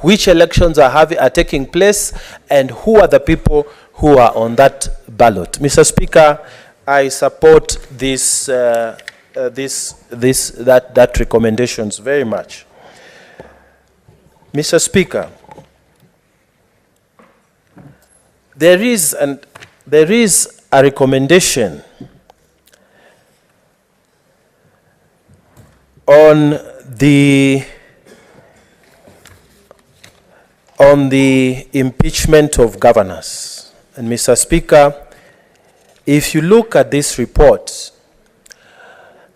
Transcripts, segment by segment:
which elections are taking place, and who are the people who are on that ballot. Mr. Speaker, I support that recommendations very much. Mr. Speaker, there is a recommendation on the impeachment of governors. And Mr. Speaker, if you look at this report,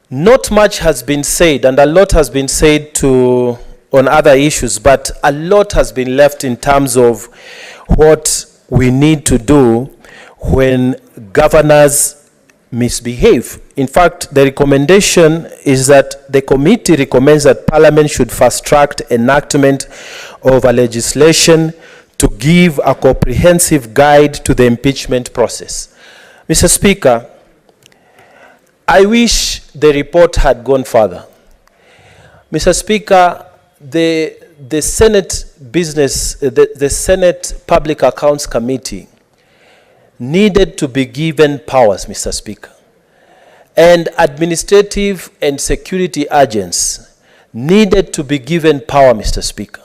not much has been said, and a lot has been said on other issues, but a lot has been left in terms of what we need to do when governors misbehave. In fact, the recommendation is that the committee recommends that Parliament should fast-track enactment of a legislation to give a comprehensive guide to the impeachment process. Mr. Speaker, I wish the report had gone further. Mr. Speaker, the Senate Senate Public Accounts Committee needed to be given powers, Mr. Speaker. And administrative and security agents needed to be given power, Mr. Speaker.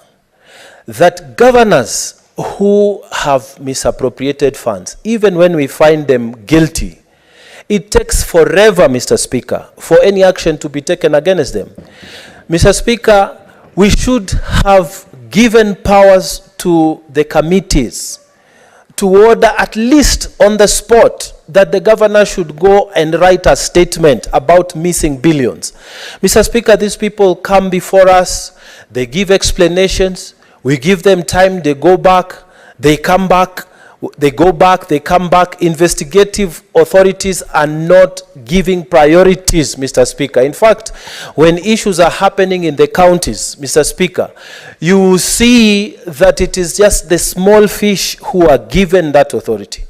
That governors who have misappropriated funds, even when we find them guilty, it takes forever, Mr. Speaker, for any action to be taken against them. Mr. Speaker, we should have given powers to the committees to order, at least on the spot, that the governor should go and write a statement about missing billions. Mr. Speaker, these people come before us, they give explanations, we give them time, they go back, they come back, they go back, they come back. Investigative authorities are not giving priorities, Mr. Speaker. In fact, when issues are happening in the counties, Mr. Speaker, you see that it is just the small fish who are given that authority,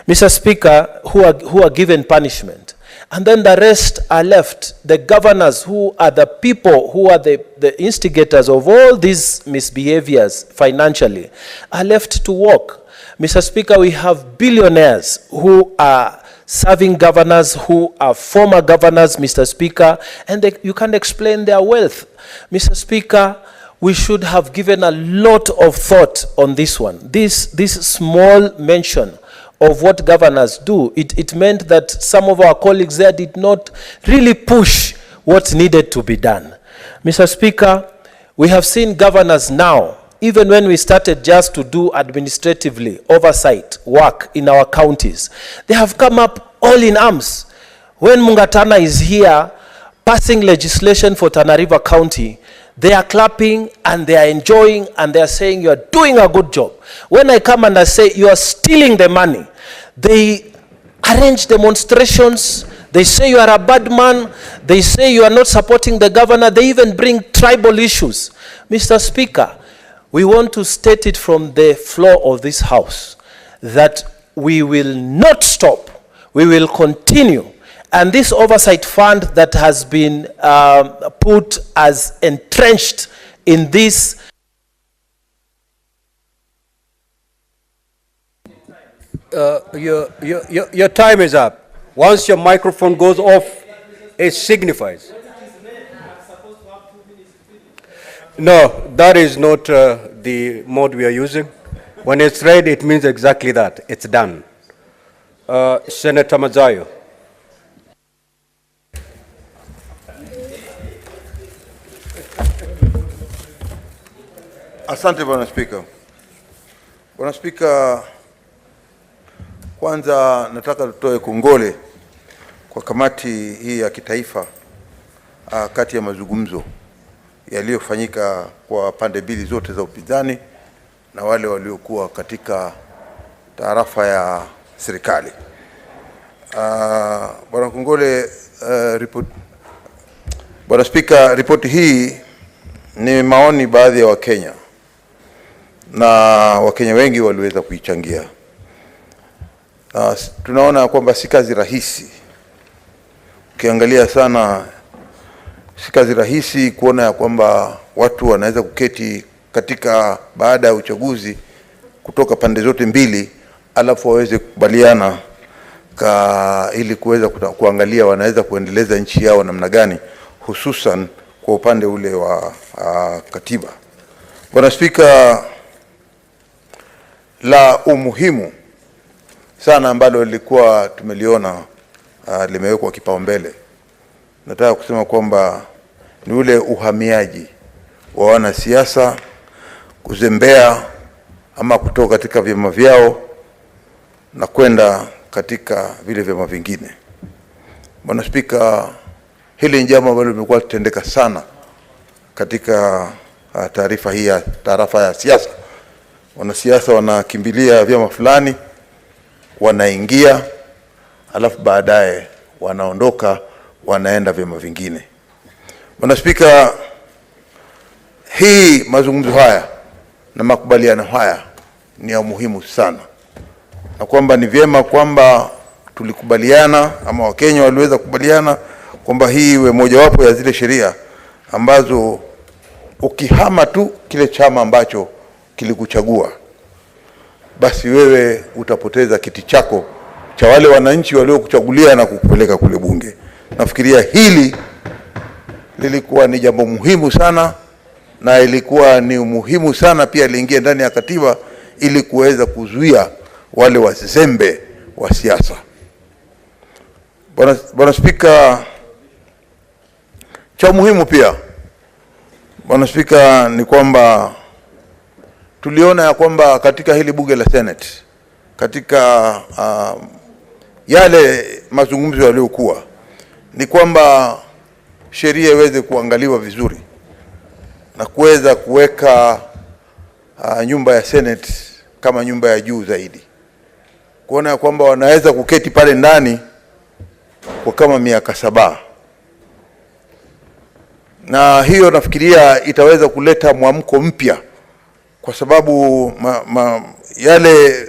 Mr. Speaker, who are given punishment. And then the rest are left. The governors, who are the people who are the instigators of all these misbehaviors financially, are left to walk. Mr. Speaker, we have billionaires who are serving governors, who are former governors, Mr. Speaker, and you can't explain their wealth. Mr. Speaker, we should have given a lot of thought on this one. This small mention of what governors do, it meant that some of our colleagues there did not really push what needed to be done. Mr. Speaker, we have seen governors now, even when we started just to do administratively oversight work in our counties, they have come up all in arms. When Mungatana is here passing legislation for Tana River County, they are clapping and they are enjoying and they are saying you are doing a good job. When I come and I say you are stealing the money, they arrange demonstrations. They say you are a bad man. They say you are not supporting the governor. They even bring tribal issues. Mr. Speaker, we want to state it from the floor of this House that we will not stop. We will continue. And this oversight fund that has been put as entrenched in this. Your time is up. Once your microphone goes off, it signifies. No, that is not the mode we are using. When it's read, it means exactly that. It's done. Senator Mazayo. Asante Bwana Spika. Bwana Spika, kwanza nataka tutoe kongole kwa kamati hii ya kitaifa kati ya mazungumzo yaliyofanyika kwa pande mbili zote za upinzani na wale waliokuwa katika tarafa ya serikali. Bwana Kongole, Bwana Spika, ripoti hii ni maoni baadhi ya Wakenya na Wakenya wengi waliweza kuichangia. Tunaona kwamba si kazi rahisi. Ukiangalia sana, si kazi rahisi kuona ya kwamba watu wanaweza kuketi katika baada ya uchaguzi kutoka pande zote mbili, alafu waweze kukubaliana ili kuweza kuangalia wanaweza kuendeleza nchi yao namna gani, hususan kwa upande ule wa katiba. Bwana Spika, la umuhimu sana ambalo lilikuwa tumeliona limewekwa kipaumbele, nataka kusema kwamba ni ule uhamiaji wa wanasiasa kuzembea ama kutoka katika vyama vyao na kwenda katika vile vyama vingine. Bwana Spika, hili ni jambo ambalo limekuwa litendeka sana katika taarifa ya siasa. Wanasiasa wanakimbilia vyama fulani, wanaingia, alafu baadaye wanaondoka, wanaenda vyama vingine. Bwana Spika, hii mazungumzo haya na makubaliano haya ni ya muhimu sana, na kwamba ni vyema kwamba tulikubaliana ama Wakenya waliweza kukubaliana kwamba hii iwe mojawapo ya zile sheria ambazo ukihama tu kile chama ambacho kilikuchagua, basi wewe utapoteza kiti chako cha wale wananchi waliokuchagulia na kukupeleka kule bunge. Nafikiria hili lilikuwa ni jambo muhimu sana, na ilikuwa ni muhimu sana pia liingie ndani ya katiba ili kuweza kuzuia wale wazembe wa siasa. Bwana Spika, cha muhimu pia Bwana Spika ni kwamba tuliona ya kwamba katika hili bunge la Senate, katika yale mazungumzo yaliyokuwa, ni kwamba sheria iweze kuangaliwa vizuri na kuweza kuweka nyumba ya Senate kama nyumba ya juu zaidi, kuona ya kwamba wanaweza kuketi pale ndani kwa kama miaka 7, na hiyo nafikiria itaweza kuleta mwamko mpya, kwa sababu yale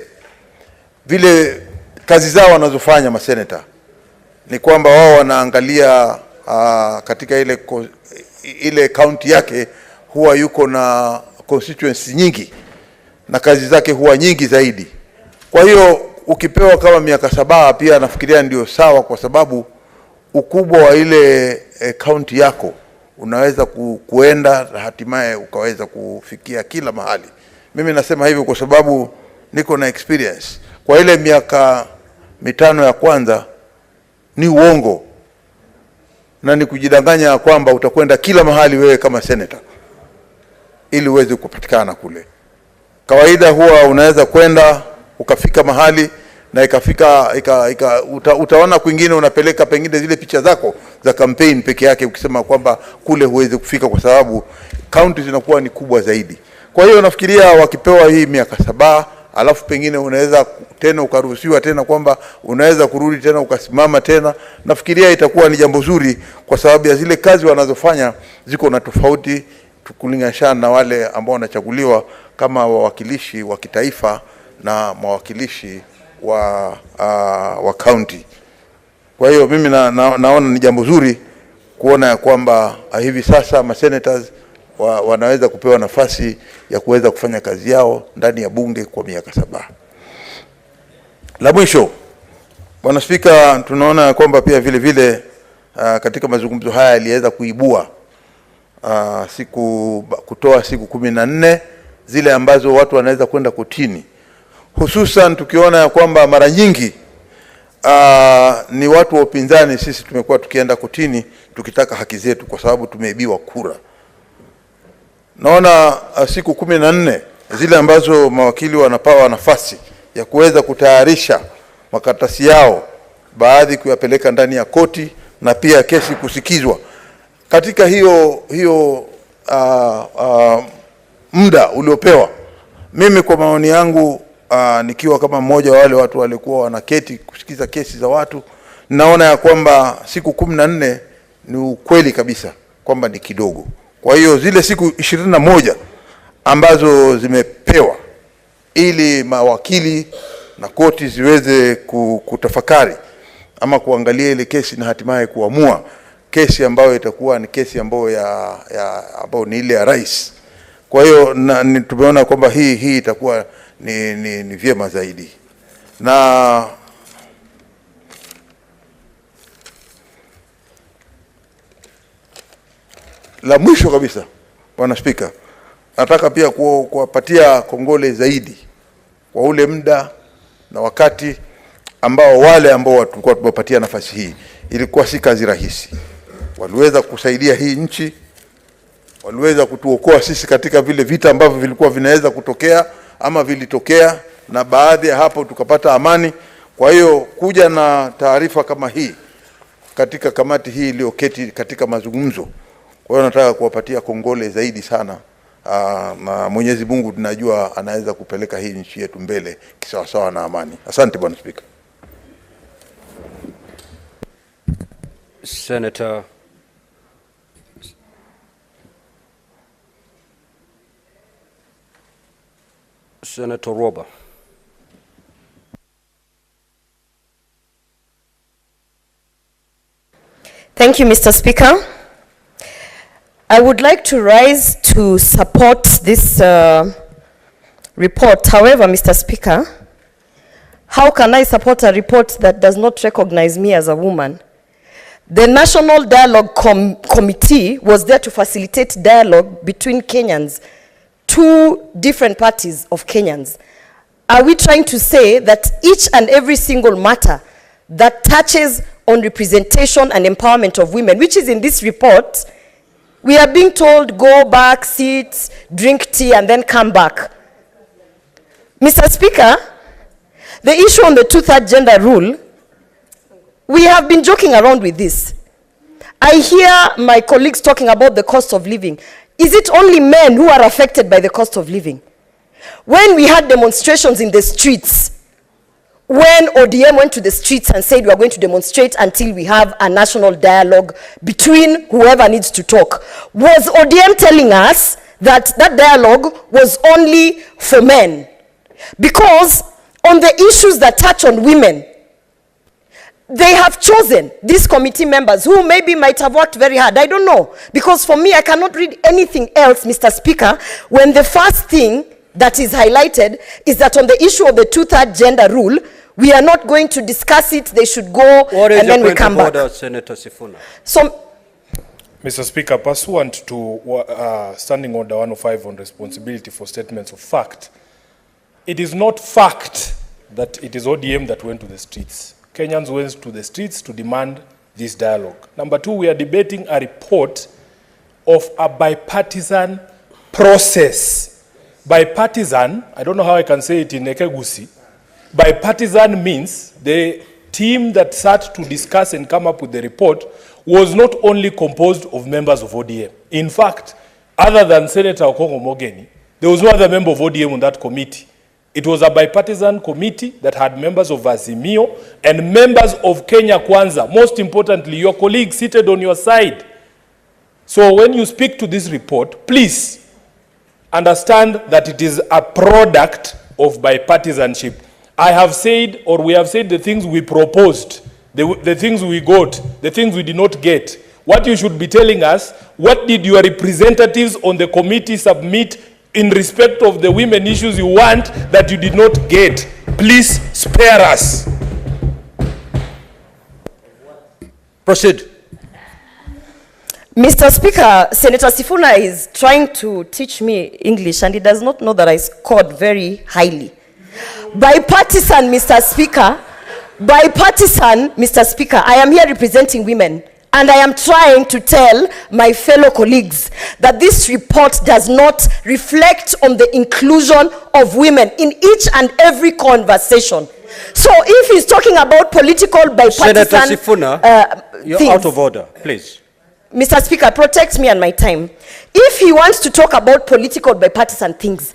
vile kazi zao wanazofanya maseneta ni kwamba wao wanaangalia katika ile county yake huwa yuko na constituency nyingi na kazi zake huwa nyingi zaidi. Kwa hiyo ukipewa kama miaka 7 pia nafikiria ndio sawa, kwa sababu ukubwa wa ile county yako unaweza kuenda na hatimaye ukaweza kufikia kila mahali. Mimi nasema hivyo kwa sababu niko na experience. Kwa ile miaka 5 ya kwanza ni uongo na ni kujidanganya kwamba utakwenda kila mahali wewe kama senator ili uweze kupatikana kule. Kawaida huwa unaweza kwenda ukafika mahali na utaona kwingine unapeleka pengine zile picha zako za campaign peke yake, ukisema kwamba kule huwezi kufika kwa sababu county zinakuwa ni kubwa zaidi. Kwa hiyo nafikiria wakipewa hii miaka 7, alafu pengine unaweza tena ukaruhusiwa tena kwamba unaweza kurudi tena ukasimama tena, nafikiria itakuwa ni jambo zuri, kwa sababu ya zile kazi wanazofanya ziko na tofauti tukulinganisha na wale ambao wanachaguliwa kama wawakilishi wa kitaifa na mawakilishi wa county. Kwa hiyo mimi naona ni jambo zuri kuona ya kwamba hivi sasa masenators wanaweza kupewa nafasi ya kuweza kufanya kazi yao ndani ya bunge kwa miaka 7. La mwisho, Bwana Spika, tunaona kwamba pia vile vile katika mazungumzo haya yaliweza kuibua kutoa siku 14 zile ambazo watu wanaweza kwenda kotini, hususan tukiona ya kwamba mara nyingi ni watu wa upinzani sisi tumekuwa tukienda kotini tukitaka haki zetu kwa sababu tumeibiwa kura. Naona siku 14 zile ambazo mawakili wanapewa nafasi ya kuweza kutayarisha makaratasi yao, baadhi kuyapeleka ndani ya koti na pia kesi kusikizwa. Katika hiyo muda uliopewa, mimi kwa maoni yangu nikiwa kama mmoja wa wale watu walikuwa wanaketi kusikiza kesi za watu, naona ya kwamba siku 14 ni ukweli kabisa kwamba ni kidogo. Kwa hiyo zile siku 21 ambazo zimepewa ili mawakili na koti ziweze kutafakari ama kuangalia ile kesi na hatimaye kuamua kesi ambayo itakuwa ni kesi ambayo ambayo ni ile ya rais. Kwa Kwa hiyo tumeona kwamba hii itakuwa ni vyema zaidi. Na la mwisho kabisa, Bwana Spika, nataka pia kuwapatia kongole zaidi kwa ule muda na wakati ambao wale ambao tulikuwa tumepatia nafasi hii. Ilikuwa si kazi rahisi. Waliweza kusaidia hii nchi, waliweza kutuokoa sisi katika vile vita ambavyo vilikuwa vinaweza kutokea ama vilitokea, na baadhi ya hapo tukapata amani. Kwa hiyo kuja na taarifa kama hii katika kamati hii iliyoketi katika mazungumzo, kwa hiyo nataka kuwapatia kongole zaidi sana. Na Mwenyezi Mungu tunajua anaweza kupeleka hii nchi yetu mbele kisawasawa na amani. Asante Bwana Spika. Senator Roba. Thank you, Mr. Speaker. I would like to rise to support this report. However, Mr. Speaker, how can I support a report that does not recognize me as a woman? The National Dialogue Committee was there to facilitate dialogue between Kenyans, two different parties of Kenyans. Are we trying to say that each and every single matter that touches on representation and empowerment of women, which is in this report, we are being told go back, sit, drink tea, and then come back? Mr. Speaker, the issue on the two-third gender rule, we have been joking around with this. I hear my colleagues talking about the cost of living. Is it only men who are affected by the cost of living? When we had demonstrations in the streets, when ODM went to the streets and said we are going to demonstrate until we have a national dialogue between whoever needs to talk, was ODM telling us that that dialogue was only for men? Because on the issues that touch on women, they have chosen these committee members who maybe might have worked very hard. I don't know. Because for me, I cannot read anything else, Mr. Speaker, when the first thing that is highlighted is that on the issue of the two-third gender rule, we are not going to discuss it. They should go and then we come back. Order, Senator Sifuna. So, Mr. Speaker, pursuant to Standing Order 105 on responsibility for statements of fact, it is not fact that it is ODM that went to the streets. Kenyans went to the streets to demand this dialogue. Number two, we are debating a report of a bipartisan process. Bipartisan, I don't know how I can say it in Ekegusi. Bipartisan means the team that sat to discuss and come up with the report was not only composed of members of ODM. In fact, other than Senator Okongo Mogeni, there was no other member of ODM on that committee. It was a bipartisan committee that had members of Azimio and members of Kenya Kwanza. Most importantly, your colleagues seated on your side. So when you speak to this report, please understand that it is a product of bipartisanship. I have said, or we have said, the things we proposed, the things we got, the things we did not get. What you should be telling us, what did your representatives on the committee submit in respect of the women issues you want that you did not get? Please spare us. Proceed. Mr. Speaker, Senator Sifuna is trying to teach me English and he does not know that I scored very highly. Bipartisan, Mr. Speaker, bipartisan, Mr. Speaker, I am here representing women. And I am trying to tell my fellow colleagues that this report does not reflect on the inclusion of women in each and every conversation. So if he's talking about political bipartisan... Senator Sifuna, you're things, out of order, please. Mr. Speaker, protect me and my time. If he wants to talk about political bipartisan things,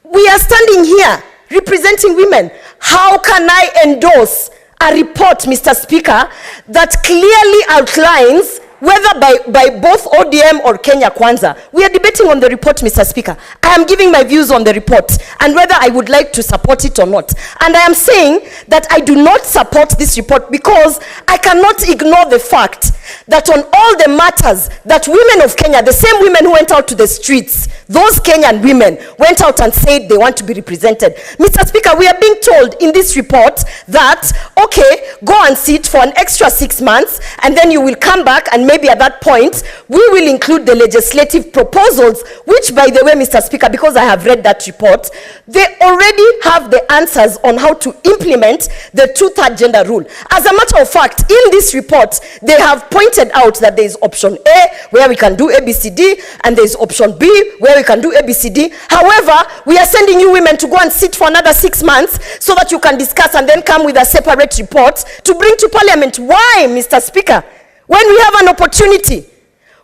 we are standing here representing women. How can I endorse a report, Mr. Speaker, that clearly outlines whether by both ODM or Kenya Kwanza? We are debating on the report, Mr. Speaker. I am giving my views on the report and whether I would like to support it or not. And I am saying that I do not support this report because I cannot ignore the fact that on all the matters that women of Kenya, the same women who went out to the streets, those Kenyan women went out and said they want to be represented. Mr. Speaker, we are being told in this report that, okay, go and sit for an extra 6 months, and then you will come back, and maybe at that point, we will include the legislative proposals, which, by the way, Mr. Speaker, because I have read that report, they already have the answers on how to implement the 2/3 gender rule. As a matter of fact, in this report, they have pointed out that there is option A, where we can do ABCD, and there is option B, where we can do ABCD. However, we are sending you women to go and sit for another 6 months so that you can discuss and then come with a separate report to bring to Parliament. Why, Mr. Speaker? When we have an opportunity,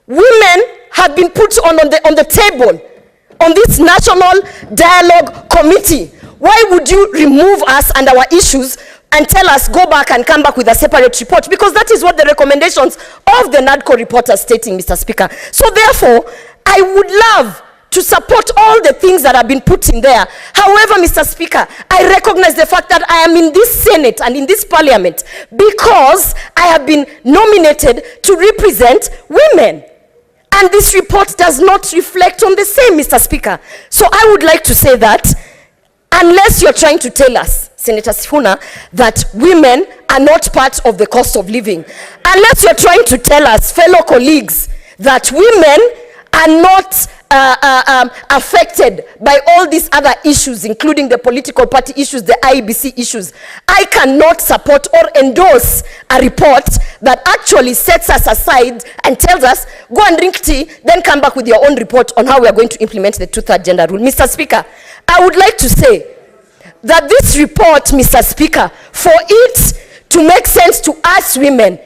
women have been put on the table on this National Dialogue Committee. Why would you remove us and our issues and tell us go back and come back with a separate report? Because that is what the recommendations of the NADCO report are stating, Mr. Speaker. So therefore, I would love to support all the things that have been put in there. However, Mr. Speaker, I recognize the fact that I am in this Senate and in this Parliament because I have been nominated to represent women. And this report does not reflect on the same, Mr. Speaker. So I would like to say that unless you're trying to tell us, Senator Sifuna, that women are not part of the cost of living, unless you're trying to tell us, fellow colleagues, that women are not affected by all these other issues, including the political party issues, the IEBC issues, I cannot support or endorse a report that actually sets us aside and tells us, go and drink tea, then come back with your own report on how we are going to implement the 2/3 gender rule. Mr. Speaker, I would like to say that this report, Mr. Speaker, for it to make sense to us women,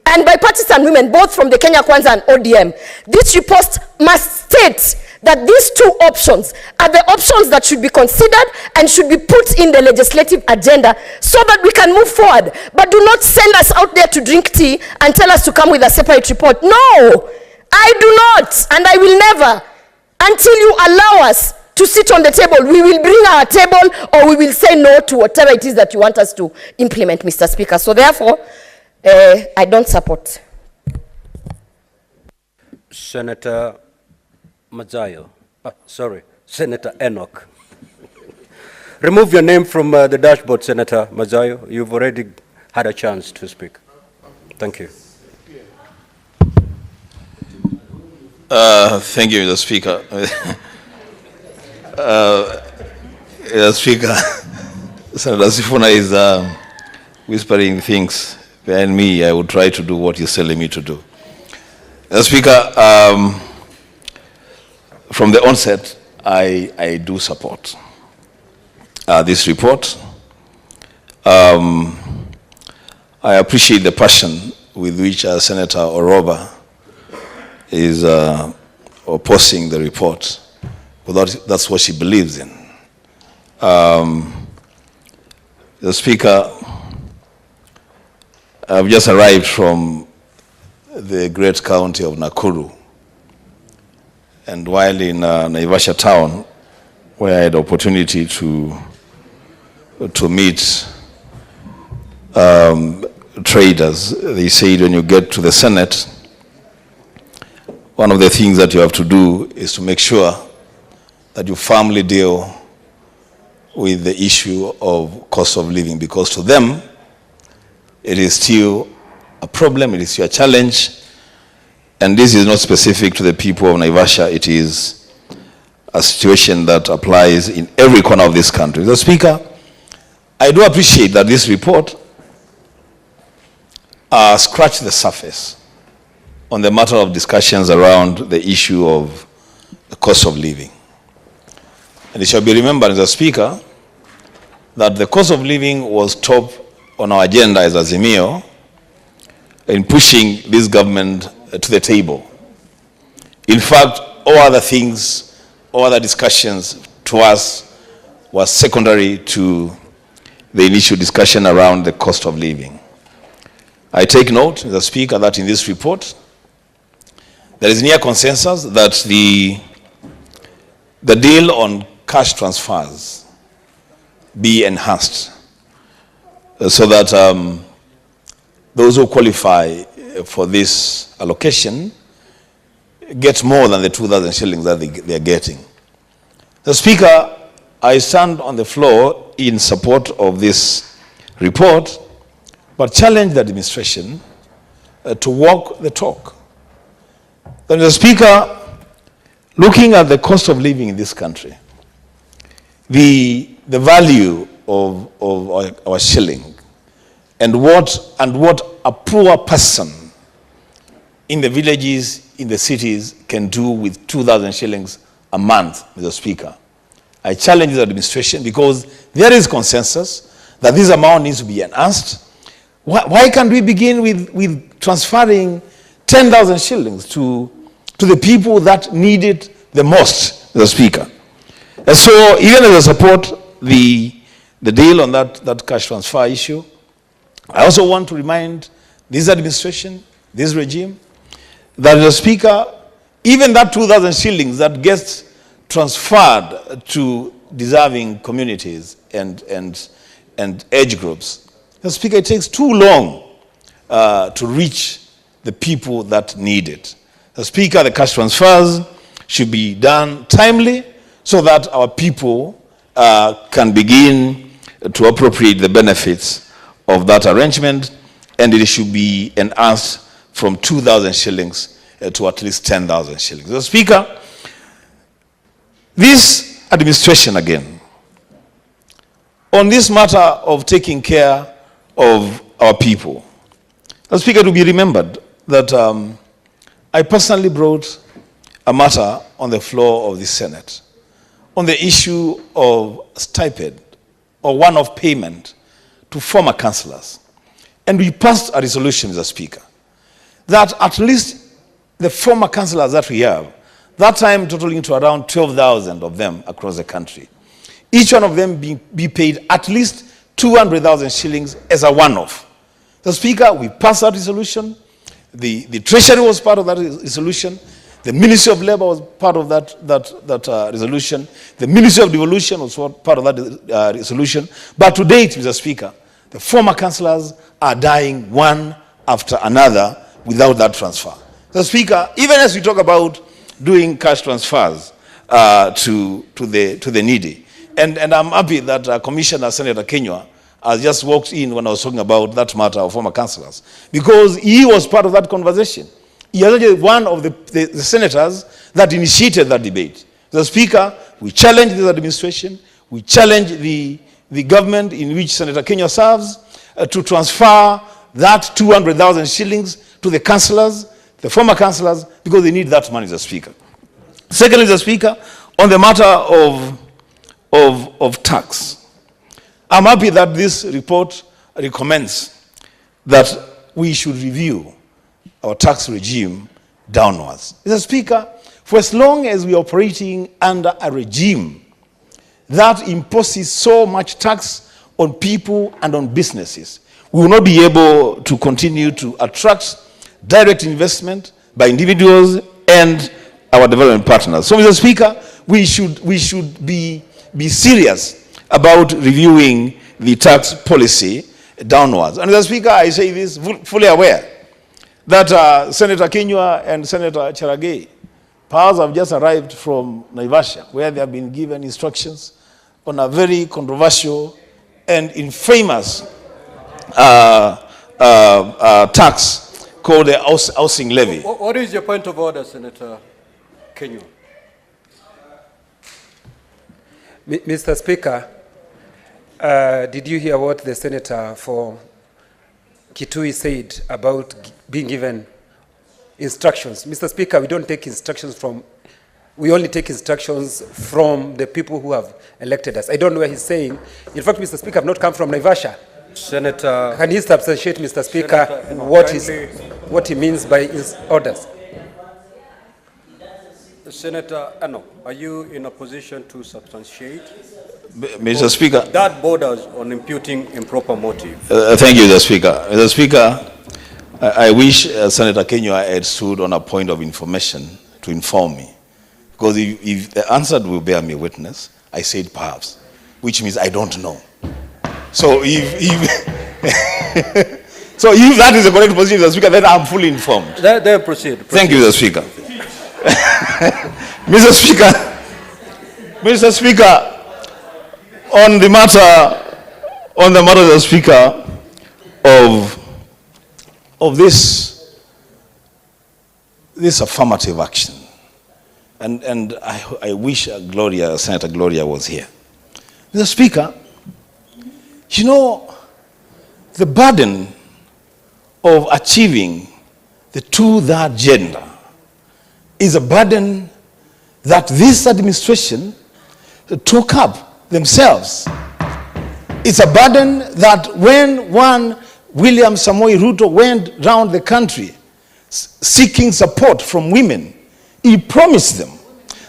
and bipartisan women, both from the Kenya Kwanza and ODM, this report must state that these two options are the options that should be considered and should be put in the legislative agenda so that we can move forward. But do not send us out there to drink tea and tell us to come with a separate report. No, I do not, and I will never, until you allow us to sit on the table. We will bring our table, or we will say no to whatever it is that you want us to implement, Mr. Speaker. So therefore, I don't support. Senator Mazayo. Sorry, Senator Enoch. Remove your name from the dashboard, Senator Mazayo. You've already had a chance to speak. Thank you. Thank you, Mr. Speaker. Mr. Speaker, Senator Sifuna is whispering things behind me. I will try to do what he's telling me to do. Mr. Speaker, from the onset, I do support this report. I appreciate the passion with which Senator Oroba is opposing the report. But that's what she believes in. The Speaker, I've just arrived from the great county of Nakuru, and while in Naivasha town, where I had the opportunity to meet traders, they said when you get to the Senate, one of the things that you have to do is to make sure that you firmly deal with the issue of cost of living, because to them, it is still a problem, it is still a challenge, and this is not specific to the people of Naivasha, it is a situation that applies in every corner of this country. The Speaker, I do appreciate that this report scratched the surface on the matter of discussions around the issue of the cost of living. And it shall be remembered, Mr. Speaker, that the cost of living was top on our agenda as Azimio in pushing this government to the table. In fact, all other things, all other discussions to us was secondary to the initial discussion around the cost of living. I take note, Mr. Speaker, that in this report, there is near consensus that the deal on cash transfers be enhanced so that those who qualify for this allocation get more than the 2,000 shillings that they are getting. The Speaker, I stand on the floor in support of this report, but challenge the administration to walk the talk. Then the Speaker, looking at the cost of living in this country, the value of our shilling, and what a poor person in the villages, in the cities can do with 2,000 shillings a month, Mr. Speaker. I challenge the administration because there is consensus that this amount needs to be enhanced. Why can't we begin with transferring 10,000 shillings to the people that need it the most, Mr. Speaker? And so even as I support the deal on that cash transfer issue, I also want to remind this administration, this regime, that the Speaker, even that 2,000 shillings that gets transferred to deserving communities and age groups, the Speaker, it takes too long to reach the people that need it. The Speaker, the cash transfers should be done timely so that our people can begin to appropriate the benefits of that arrangement, and it should be enhanced from 2,000 shillings to at least 10,000 shillings. The Speaker, this administration again, on this matter of taking care of our people, the Speaker, to be remembered that I personally brought a matter on the floor of the Senate on the issue of stipend or one-off payment to former councillors. And we passed a resolution, Mr. Speaker, that at least the former councillors that we have, that time totaling to around 12,000 of them across the country, each one of them be paid at least 200,000 shillings as a one-off. The Speaker, we passed that resolution. The Treasury was part of that resolution. The Ministry of Labour was part of that resolution. The Ministry of Devolution was part of that resolution. But to date, Mr. Speaker, the former councillors are dying one after another without that transfer. Mr. Speaker, even as we talk about doing cash transfers to the needy, and I'm happy that Commissioner Senator Kenywa has just walked in when I was talking about that matter of former councillors, because he was part of that conversation. He was actually one of the senators that initiated that debate. The Speaker, we challenge this administration, we challenge the government in which Senator Kenywa serves to transfer that 200,000 shillings to the councillors, the former councillors, because they need that money, Mr. Speaker. Secondly, Mr. Speaker, on the matter of tax, I'm happy that this report recommends that we should review our tax regime downwards. Mr. Speaker, for as long as we are operating under a regime that imposes so much tax on people and on businesses, we will not be able to continue to attract direct investment by individuals and our development partners. So, Mr. Speaker, we should be serious about reviewing the tax policy downwards. And Mr. Speaker, I say this fully aware that Senator Kenywa and Senator Cherargei perhaps have just arrived from Naivasha, where they have been given instructions on a very controversial and infamous tax called the housing levy. What is your point of order, Senator Kenywa? Mr. Speaker, did you hear what the senator for Kitui said about being given instructions? Mr. Speaker, we don't take instructions we only take instructions from the people who have elected us. I don't know where he's saying. In fact, Mr. Speaker, I've not come from Naivasha. Senator, can he substantiate, Mr. Speaker, what he means by his orders? Senator Ano, are you in a position to substantiate? Mr. Speaker. That borders on imputing improper motive. Thank you, Mr. Speaker. Mr. Speaker, I wish Senator Kenywa had stood on a point of information to inform me. Because if the answer will bear me witness, I said perhaps, which means I don't know. So if So if that is the correct position, Mr. Speaker, then I'm fully informed. Then proceed. Thank you, Mr. Speaker. Mr. Speaker, on the matter, Mr. Speaker, of this affirmative action, and I wish Senator Gloria was here. Mr. Speaker, you know, the burden of achieving the two-third gender is a burden that this administration took up themselves. It's a burden that when one William Samoei Ruto went round the country seeking support from women, he promised them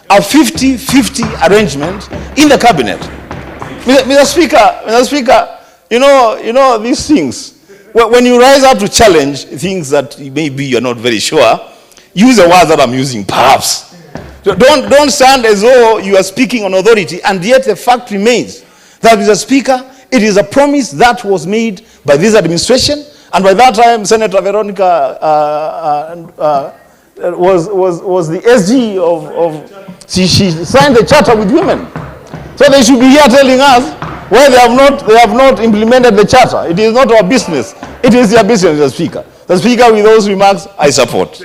a 50-50 arrangement in the cabinet. Mr. Speaker, you know these things. When you rise up to challenge things that maybe you're not very sure, use the words that I'm using, perhaps. Don't stand as though you are speaking on authority, and yet the fact remains that, Mr. Speaker, it is a promise that was made by this administration, and by that time, Senator Veronica was the SG of she signed the charter with women. So they should be here telling us why they have not implemented the charter. It is not our business. It is their business, Mr. Speaker. Mr. Speaker, with those remarks, I support.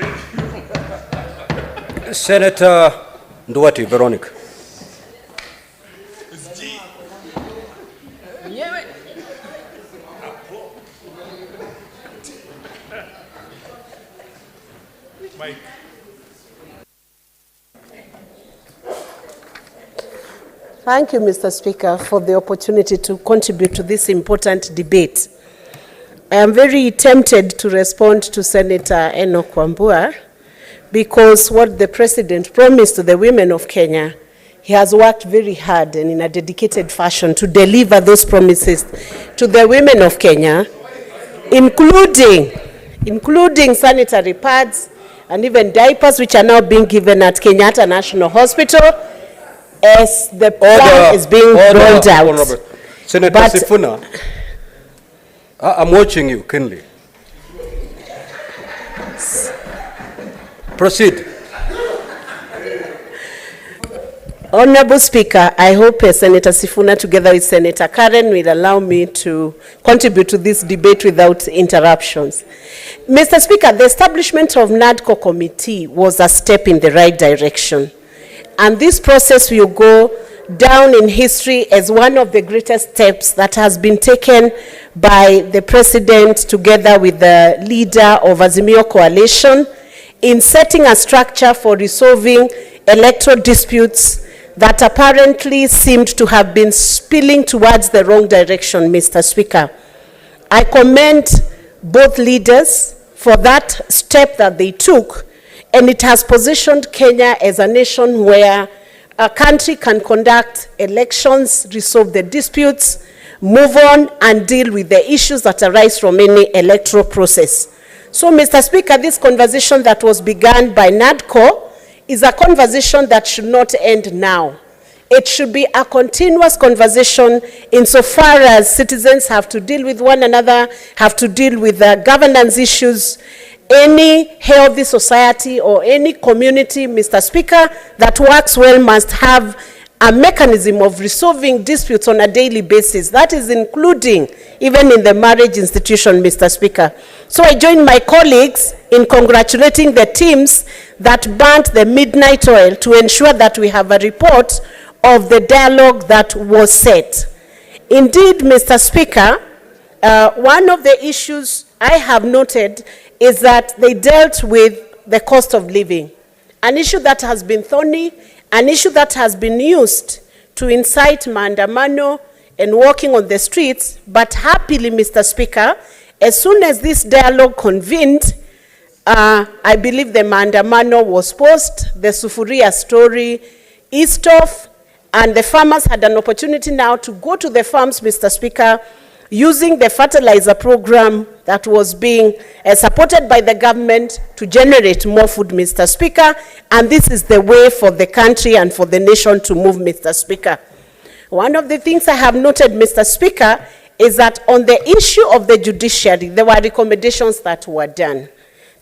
Senator Nduwati, Veronica. Thank you, Mr. Speaker, for the opportunity to contribute to this important debate. I am very tempted to respond to Senator Enoch Wambua, because what the President promised to the women of Kenya, he has worked very hard and in a dedicated fashion to deliver those promises to the women of Kenya, including sanitary pads and even diapers, which are now being given at Kenyatta National Hospital, as the plan is being rolled out. Senator Sifuna, I'm watching you keenly. Proceed. Honorable Speaker, I hope Senator Sifuna, together with Senator Karen, will allow me to contribute to this debate without interruptions. Mr. Speaker, the establishment of NADCO committee was a step in the right direction. And this process will go down in history as one of the greatest steps that has been taken by the President together with the leader of Azimio coalition in setting a structure for resolving electoral disputes that apparently seemed to have been spilling towards the wrong direction, Mr. Speaker. I commend both leaders for that step that they took, and it has positioned Kenya as a nation where a country can conduct elections, resolve the disputes, move on, and deal with the issues that arise from any electoral process. So, Mr. Speaker, this conversation that was begun by NADCO is a conversation that should not end now. It should be a continuous conversation insofar as citizens have to deal with one another, have to deal with governance issues. Any healthy society or any community, Mr. Speaker, that works well must have a mechanism of resolving disputes on a daily basis. That is including even in the marriage institution, Mr. Speaker. So I join my colleagues in congratulating the teams that burnt the midnight oil to ensure that we have a report of the dialogue that was set. Indeed, Mr. Speaker, one of the issues I have noted is that they dealt with the cost of living, an issue that has been thorny, an issue that has been used to incite maandamano and walking on the streets. But happily, Mr. Speaker, as soon as this dialogue convened, I believe the maandamano was post, the sufuria story eased off, and the farmers had an opportunity now to go to the farms, Mr. Speaker, using the fertilizer program that was being supported by the government to generate more food, Mr. Speaker, and this is the way for the country and for the nation to move, Mr. Speaker. One of the things I have noted, Mr. Speaker, is that on the issue of the judiciary, there were recommendations that were done,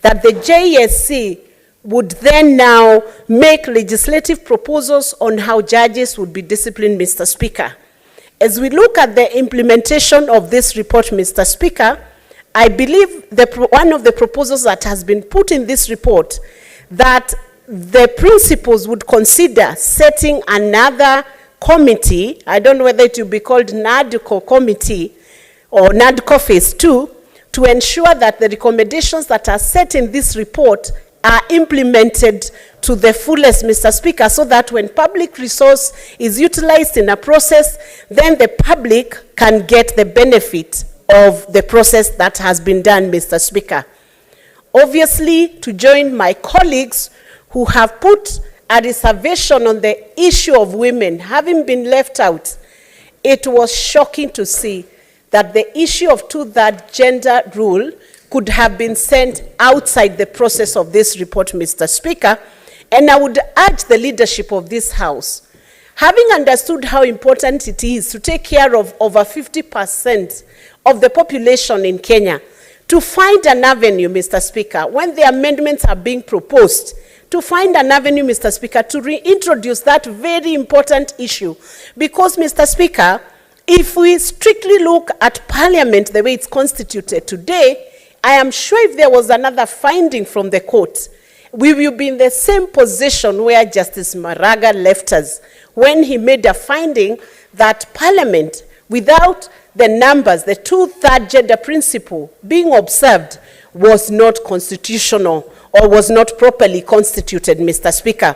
that the JSC would then now make legislative proposals on how judges would be disciplined, Mr. Speaker. As we look at the implementation of this report, Mr. Speaker, I believe one of the proposals that has been put in this report, that the principals would consider setting another committee, I don't know whether it will be called NADCO committee or NADCO phase 2, to ensure that the recommendations that are set in this report are implemented to the fullest, Mr. Speaker, so that when public resource is utilized in a process, then the public can get the benefit of the process that has been done, Mr. Speaker. Obviously, to join my colleagues who have put a reservation on the issue of women having been left out, it was shocking to see that the issue of two-third gender rule could have been sent outside the process of this report, Mr. Speaker, and I would urge the leadership of this House, having understood how important it is to take care of over 50% of the population in Kenya, to find an avenue, Mr. Speaker, when the amendments are being proposed, to find an avenue, Mr. Speaker, to reintroduce that very important issue. Because, Mr. Speaker, if we strictly look at Parliament the way it's constituted today, I am sure if there was another finding from the court, we will be in the same position where Justice Maraga left us when he made a finding that Parliament, without the numbers, the two-third gender principle being observed, was not constitutional or was not properly constituted, Mr. Speaker.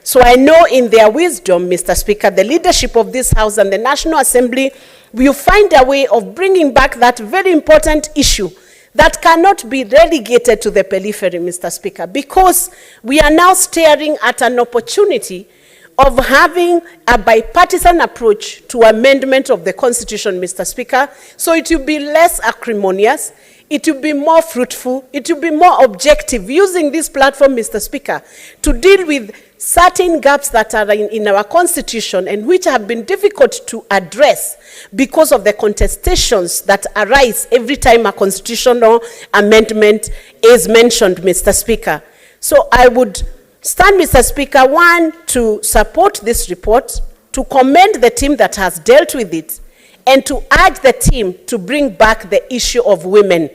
So I know in their wisdom, Mr. Speaker, the leadership of this House and the National Assembly will find a way of bringing back that very important issue that cannot be relegated to the periphery, Mr. Speaker, because we are now staring at an opportunity of having a bipartisan approach to amendment of the Constitution, Mr. Speaker, so it will be less acrimonious, it will be more fruitful, it will be more objective, using this platform, Mr. Speaker, to deal with certain gaps that are in our Constitution and which have been difficult to address because of the contestations that arise every time a constitutional amendment is mentioned, Mr. Speaker. So I would stand, Mr. Speaker, one, to support this report, to commend the team that has dealt with it, and to urge the team to bring back the issue of women.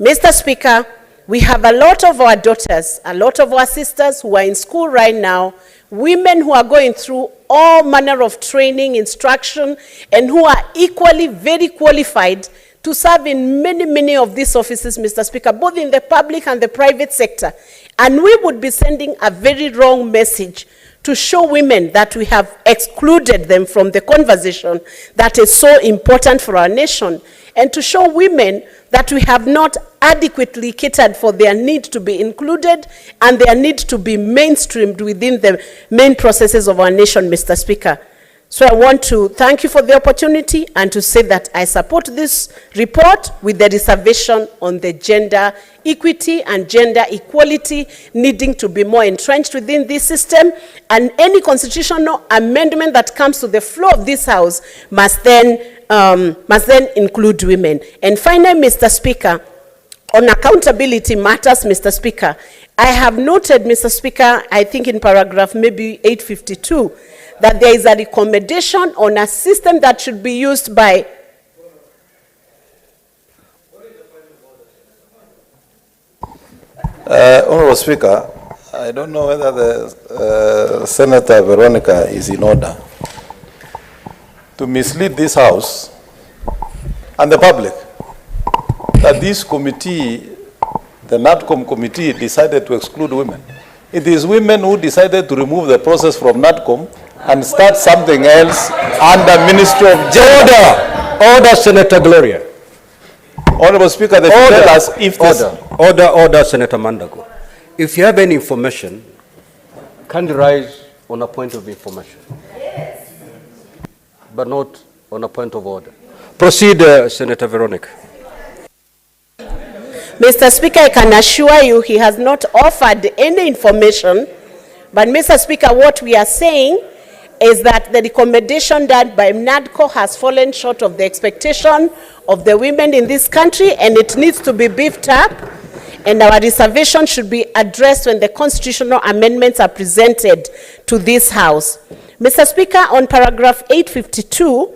Mr. Speaker, we have a lot of our daughters, a lot of our sisters who are in school right now, women who are going through all manner of training, instruction, and who are equally very qualified to serve in many, many of these offices, Mr. Speaker, both in the public and the private sector. And we would be sending a very wrong message to show women that we have excluded them from the conversation that is so important for our nation, and to show women that we have not adequately catered for their need to be included and their need to be mainstreamed within the main processes of our nation, Mr. Speaker. So I want to thank you for the opportunity and to say that I support this report with the reservation on the gender equity and gender equality needing to be more entrenched within this system, and any constitutional amendment that comes to the floor of this House must then include women. And finally, Mr. Speaker, on accountability matters, Mr. Speaker, I have noted, Mr. Speaker, I think in paragraph maybe 852, that there is a recommendation on a system that should be used by... Honorable Speaker, I don't know whether the Senator Veronica is in order to mislead this House and the public that this committee, the NADCOM committee, decided to exclude women. It is women who decided to remove the process from NADCOM and start something else under Ministry of Gender. Order, Senator Gloria. Honorable Speaker, they should tell us if this... Order, Senator Mandago. If you have any information, can you rise on a point of information? Yes. But not on a point of order. Proceed, Senator Veronica. Mr. Speaker, I can assure you he has not offered any information, but Mr. Speaker, what we are saying is that the recommendation done by NADCO has fallen short of the expectation of the women in this country, and it needs to be beefed up, and our reservation should be addressed when the constitutional amendments are presented to this House. Mr. Speaker, on paragraph 852,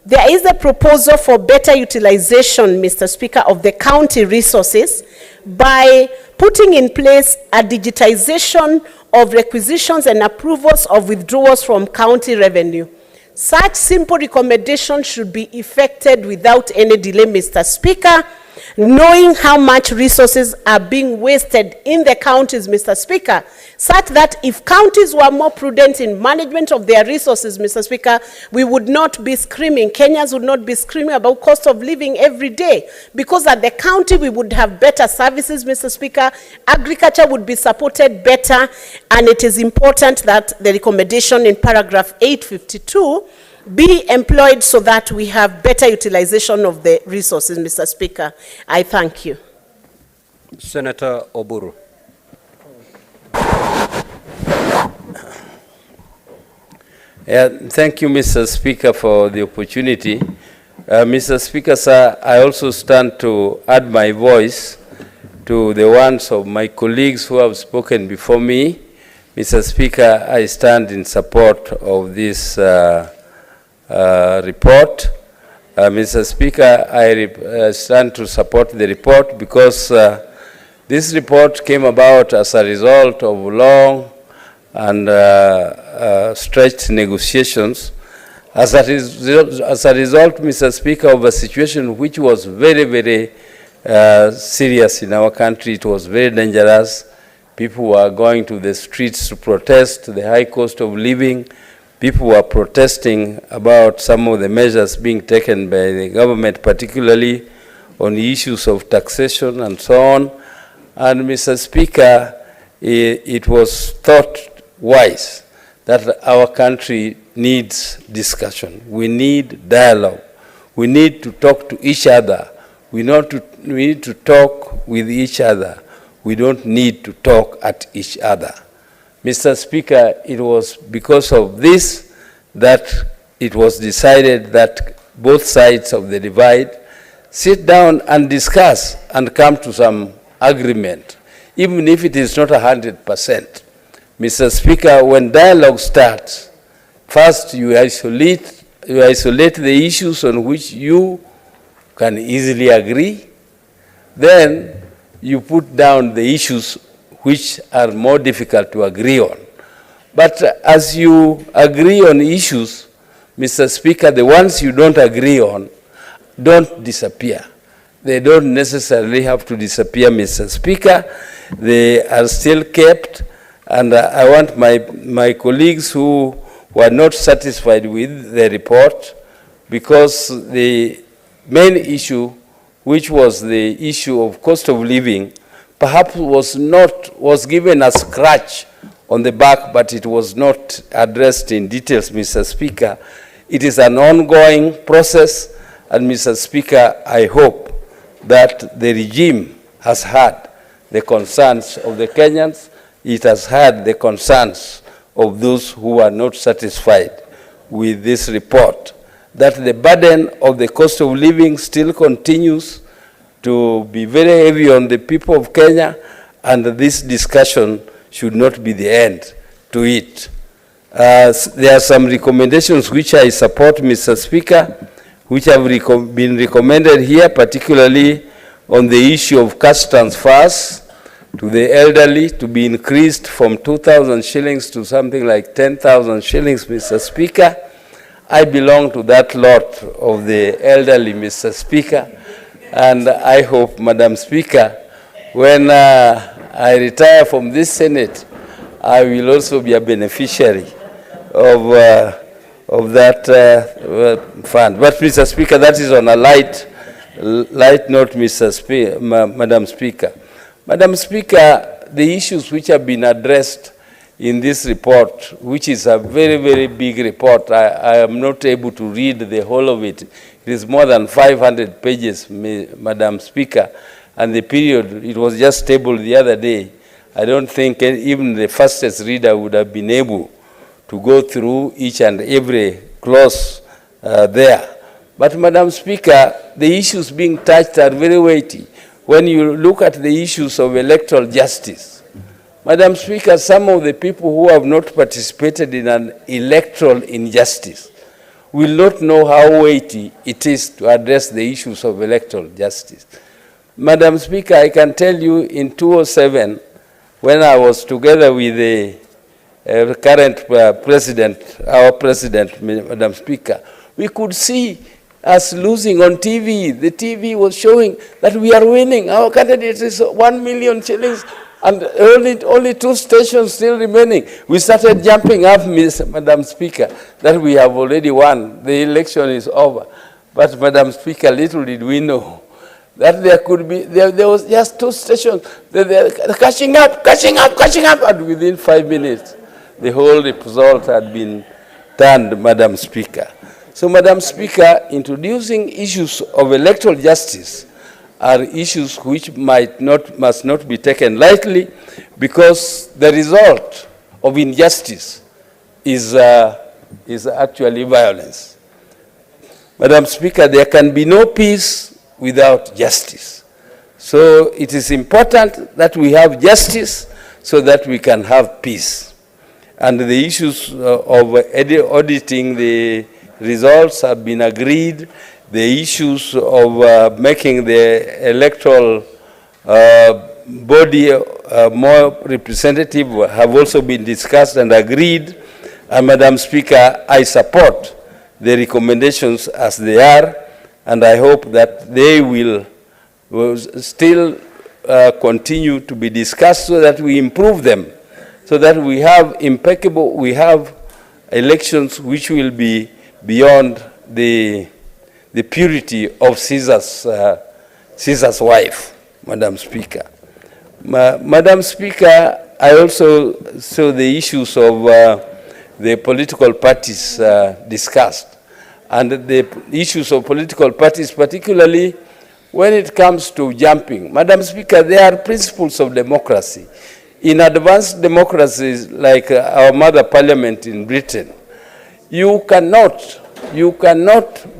there is a proposal for better utilization, Mr. Speaker, of the county resources by putting in place a digitization of requisitions and approvals of withdrawals from county revenue. Such simple recommendations should be effected without any delay, Mr. Speaker, knowing how much resources are being wasted in the counties, Mr. Speaker, such that if counties were more prudent in management of their resources, Mr. Speaker, we would not be screaming, Kenyans would not be screaming about cost of living every day, because at the county we would have better services, Mr. Speaker, agriculture would be supported better, and it is important that the recommendation in paragraph 852 be employed so that we have better utilization of the resources, Mr. Speaker. I thank you. Senator Oburu. Thank you, Mr. Speaker, for the opportunity. Mr. Speaker, sir, I also stand to add my voice to the ones of my colleagues who have spoken before me. Mr. Speaker, I stand in support of this report. Mr. Speaker, I stand to support the report because this report came about as a result of long and stretched negotiations. As a result, Mr. Speaker, of a situation which was very, very serious in our country. It was very dangerous. People were going to the streets to protest the high cost of living. People were protesting about some of the measures being taken by the government, particularly on the issues of taxation and so on. And Mr. Speaker, it was thought wise that our country needs discussion. We need dialogue. We need to talk to each other. We need to talk with each other. We don't need to talk at each other. Mr. Speaker, it was because of this that it was decided that both sides of the divide sit down and discuss and come to some agreement, even if it is not 100%. Mr. Speaker, when dialogue starts, first you isolate the issues on which you can easily agree, then you put down the issues which are more difficult to agree on. But as you agree on issues, Mr. Speaker, the ones you don't agree on don't disappear. They don't necessarily have to disappear, Mr. Speaker. They are still kept, and I want my colleagues who were not satisfied with the report, because the main issue, which was the issue of cost of living, perhaps was given a scratch on the back, but it was not addressed in details, Mr. Speaker. It is an ongoing process, and Mr. Speaker, I hope that the regime has heard the concerns of the Kenyans. It has heard the concerns of those who are not satisfied with this report, that the burden of the cost of living still continues to be very heavy on the people of Kenya, and this discussion should not be the end to it. There are some recommendations which I support, Mr. Speaker, which have been recommended here, particularly on the issue of cash transfers to the elderly to be increased from 2,000 shillings to something like 10,000 shillings, Mr. Speaker. I belong to that lot of the elderly, Mr. Speaker, and I hope, Madam Speaker, when I retire from this Senate, I will also be a beneficiary of that fund. But, Mr. Speaker, that is on a light note, Madam Speaker. Madam Speaker, the issues which have been addressed in this report, which is a very, very big report, I am not able to read the whole of it. It is more than 500 pages, Madam Speaker, and the period, it was just tabled the other day. I don't think even the fastest reader would have been able to go through each and every clause there. But, Madam Speaker, the issues being touched are very weighty. When you look at the issues of electoral justice, Madam Speaker, some of the people who have not participated in an electoral injustice will not know how weighty it is to address the issues of electoral justice. Madam Speaker, I can tell you in 2007, when I was together with the current president, our president, Madam Speaker, we could see us losing on TV. The TV was showing that we are winning. Our candidate is 1 million shillings and only 2 stations still remaining. We started jumping up, Madam Speaker, that we have already won. The election is over. But, Madam Speaker, little did we know that there could be, there was just 2 stations. They're catching up, and within 5 minutes, the whole result had been turned, Madam Speaker. So, Madam Speaker, introducing issues of electoral justice are issues which must not be taken lightly, because the result of injustice is actually violence. Madam Speaker, there can be no peace without justice. So it is important that we have justice so that we can have peace. And the issues of auditing the results have been agreed. The issues of making the electoral body more representative have also been discussed and agreed. And, Madam Speaker, I support the recommendations as they are, and I hope that they will still continue to be discussed so that we improve them, so that we have elections which will be beyond the purity of Caesar's wife, Madam Speaker. Madam Speaker, I also saw the issues of the political parties discussed, and the issues of political parties, particularly when it comes to jumping. Madam Speaker, there are principles of democracy. In advanced democracies like our mother parliament in Britain, you cannot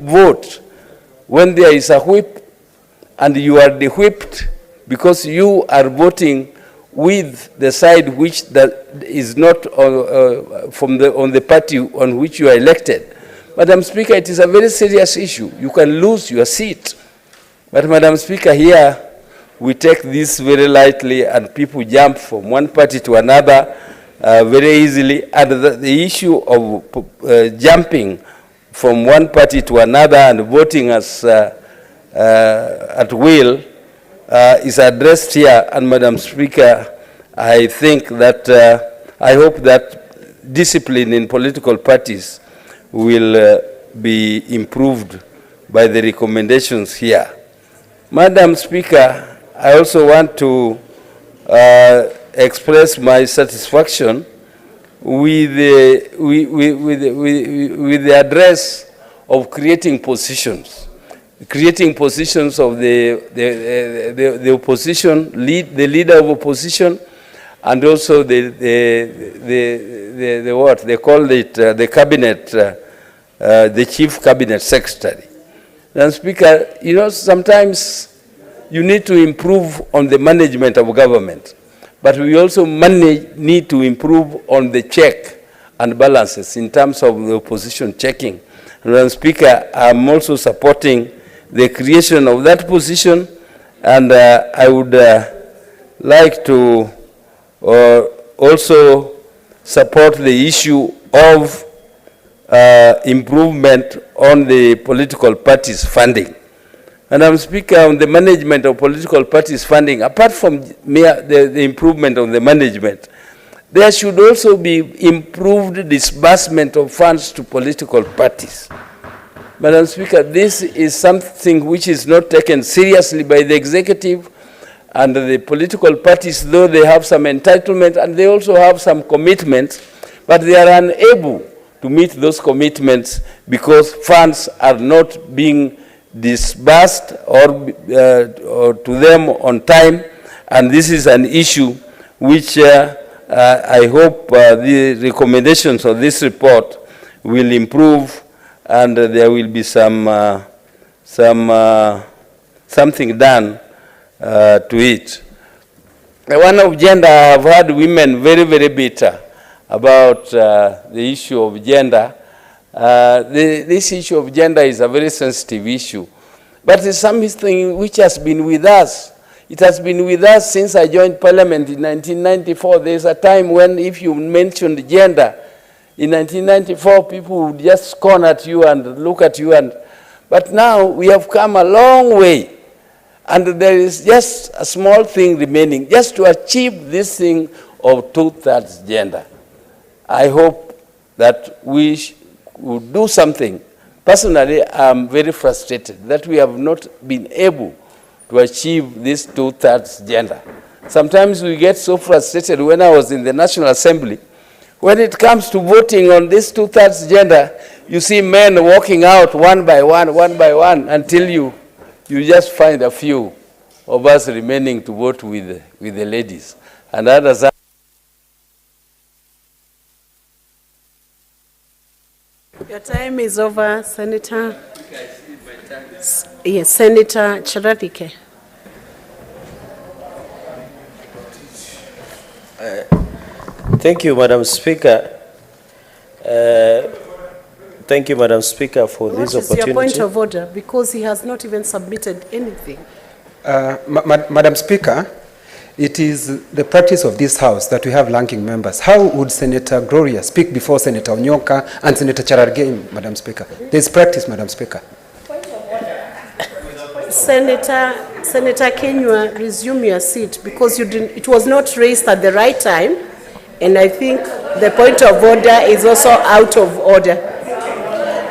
vote when there is a whip and you are the whipped because you are voting with the side which is not on the party on which you are elected. Madam Speaker, it is a very serious issue. You can lose your seat. But, Madam Speaker, here we take this very lightly and people jump from one party to another very easily. And the issue of jumping from one party to another and voting as at will is addressed here. And, Madam Speaker, I think that, I hope that discipline in political parties will be improved by the recommendations here. Madam Speaker, I also want to express my satisfaction with the address of creating positions of the opposition, the leader of opposition, and also the what they call it, the cabinet, the chief cabinet secretary. Madam Speaker, you know, sometimes you need to improve on the management of government, but we also need to improve on the check and balances in terms of the opposition checking. Madam Speaker, I'm also supporting the creation of that position, and I would like to also support the issue of improvement on the political parties' funding. Madam Speaker, on the management of political parties' funding, apart from the improvement of the management, there should also be improved disbursement of funds to political parties. Madam Speaker, this is something which is not taken seriously by the executive and the political parties, though they have some entitlement and they also have some commitments, but they are unable to meet those commitments because funds are not being disbursed or to them on time, and this is an issue which I hope the recommendations of this report will improve, and there will be something done to it. One of gender, I have heard women very, very bitter about the issue of gender. This issue of gender is a very sensitive issue, but it's something which has been with us. It has been with us since I joined Parliament in 1994. There's a time when if you mentioned gender, in 1994 people would just scorn at you and look at you, but now we have come a long way. And there is just a small thing remaining, just to achieve this thing of 2/3 gender. I hope that we would do something. Personally, I'm very frustrated that we have not been able to achieve this 2/3 gender. Sometimes we get so frustrated. When I was in the National Assembly, when it comes to voting on this 2/3 gender, you see men walking out one by one, until you just find a few of us remaining to vote with the ladies. And others are. Your time is over, Senator. Yes, Senator Charadike. Thank you, Madam Speaker. Thank you, Madam Speaker, for this opportunity. What is your point of order? Because he has not even submitted anything. Madam Speaker, it is the practice of this House that we have ranking members. How would Senator Gloria speak before Senator Onyoka and Senator Charargei, Madam Speaker? There is practice, Madam Speaker. Senator Kenywa, resume your seat because it was not raised at the right time, and I think the point of order is also out of order.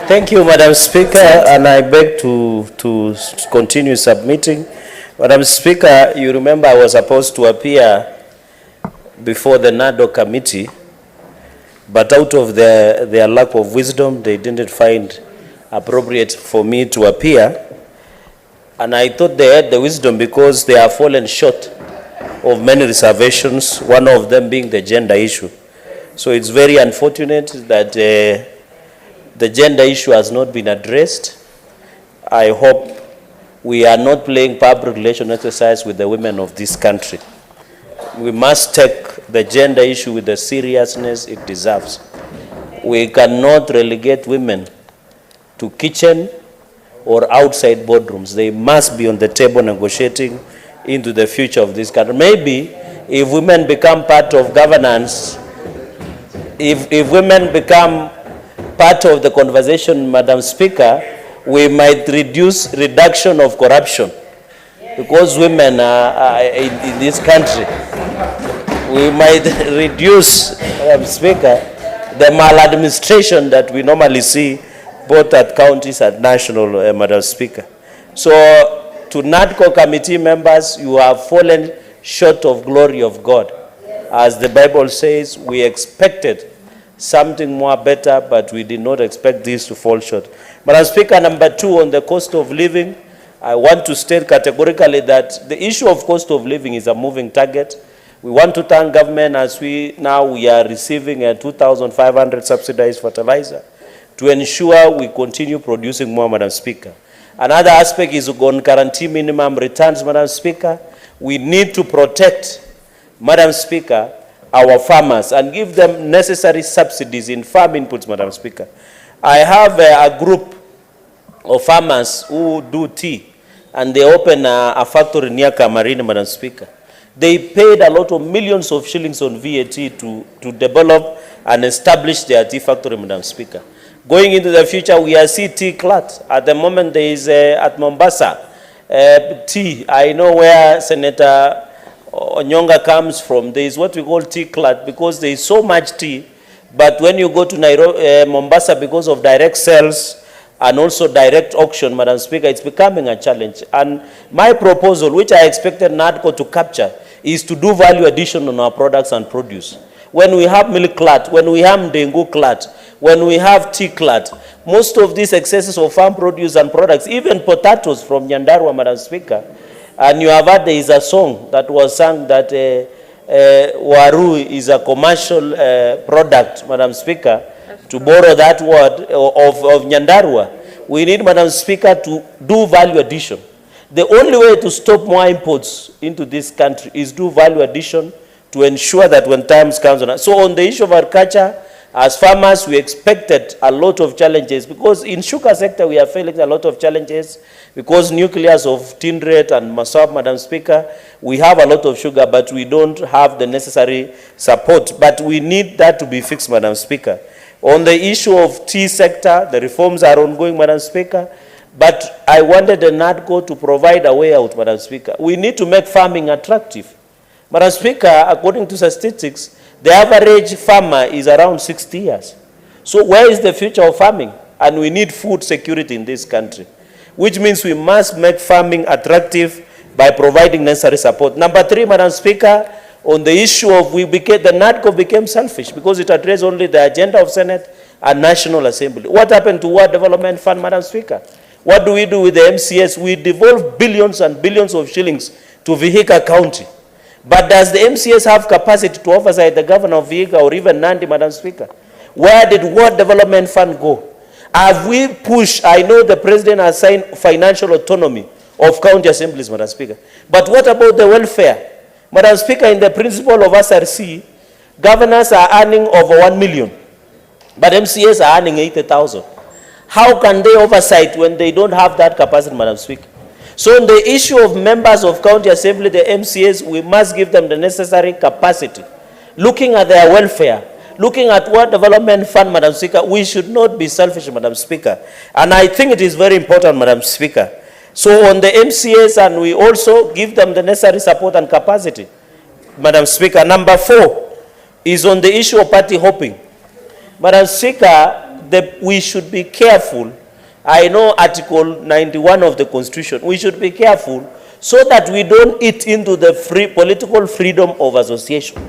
Thank you, Madam Speaker, and I beg to continue submitting. Madam Speaker, you remember I was supposed to appear before the NADO committee, but out of their lack of wisdom, they didn't find appropriate for me to appear. And I thought they had the wisdom because they are fallen short of many reservations, one of them being the gender issue. So it's very unfortunate that the gender issue has not been addressed. I hope we are not playing public relation exercise with the women of this country. We must take the gender issue with the seriousness it deserves. We cannot relegate women to kitchen or outside boardrooms. They must be on the table negotiating into the future of this country. Maybe if women become part of governance, if women become part of the conversation, Madam Speaker, we might reduction of corruption, because women are in this country. We might reduce, Madam Speaker, the maladministration that we normally see both at counties and national, Madam Speaker. So to NADCO committee members, you have fallen short of glory of God. As the Bible says, we expected something more better, but we did not expect this to fall short. Madam Speaker, number 2, on the cost of living, I want to state categorically that the issue of cost of living is a moving target. We want to thank government as we are receiving a 2,500 subsidized fertilizer to ensure we continue producing more, Madam Speaker. Another aspect is on guarantee minimum returns, Madam Speaker. We need to protect, Madam Speaker, our farmers and give them necessary subsidies in farm inputs, Madam Speaker. I have a group of farmers who do tea, and they open a factory near Camarine, Madam Speaker. They paid a lot of millions of shillings on VAT to develop and establish their tea factory, Madam Speaker. Going into the future, we are seeing tea clat. At the moment, there is at Mombasa tea. I know where Senator Onyonga comes from. There is what we call tea clat because there is so much tea. But when you go to Nairobi, Mombasa, because of direct sales and also direct auction, Madam Speaker, it's becoming a challenge. And my proposal, which I expected NADCO to capture, is to do value addition on our products and produce. When we have milk clat, when we have dengu clat, when we have tea clat, most of these excesses of farm produce and products, even potatoes from Nyandarua, Madam Speaker, and you have heard there is a song that was sung that waru is a commercial product, Madam Speaker, to borrow that word of Nyandarua. We need, Madam Speaker, to do value addition. The only way to stop more imports into this country is do value addition to ensure that when times comes on. So on the issue of agriculture, as farmers, we expected a lot of challenges because in sugar sector we are facing a lot of challenges because nucleus of Tindret and Masab, Madam Speaker, we have a lot of sugar, but we don't have the necessary support. But we need that to be fixed, Madam Speaker. On the issue of tea sector, the reforms are ongoing, Madam Speaker. But I wanted the NADCO to provide a way out, Madam Speaker. We need to make farming attractive. Madam Speaker, according to statistics, the average farmer is around 60 years. So where is the future of farming? And we need food security in this country, which means we must make farming attractive by providing necessary support. Number 3, Madam Speaker, on the issue of the NADCO became selfish because it addressed only the agenda of Senate and National Assembly. What happened to World Development Fund, Madam Speaker? What do we do with the MCS? We devolve billions and billions of shillings to Vihiga County. But does the MCS have capacity to oversight the governor of Vihiga or even Nandi, Madam Speaker? Where did World Development Fund go? Have we pushed? I know the president has signed financial autonomy of county assemblies, Madam Speaker. But what about the welfare? Madam Speaker, in the principle of SRC, governors are earning over 1 million, but MCS are earning 80,000. How can they oversight when they don't have that capacity, Madam Speaker? So on the issue of members of county assembly, the MCAs, we must give them the necessary capacity. Looking at their welfare, looking at what development fund, Madam Speaker, we should not be selfish, Madam Speaker. And I think it is very important, Madam Speaker. So on the MCAs, and we also give them the necessary support and capacity, Madam Speaker. Number 4 is on the issue of party hopping. Madam Speaker, we should be careful. I know Article 91 of the Constitution. We should be careful so that we don't eat into the political freedom of association.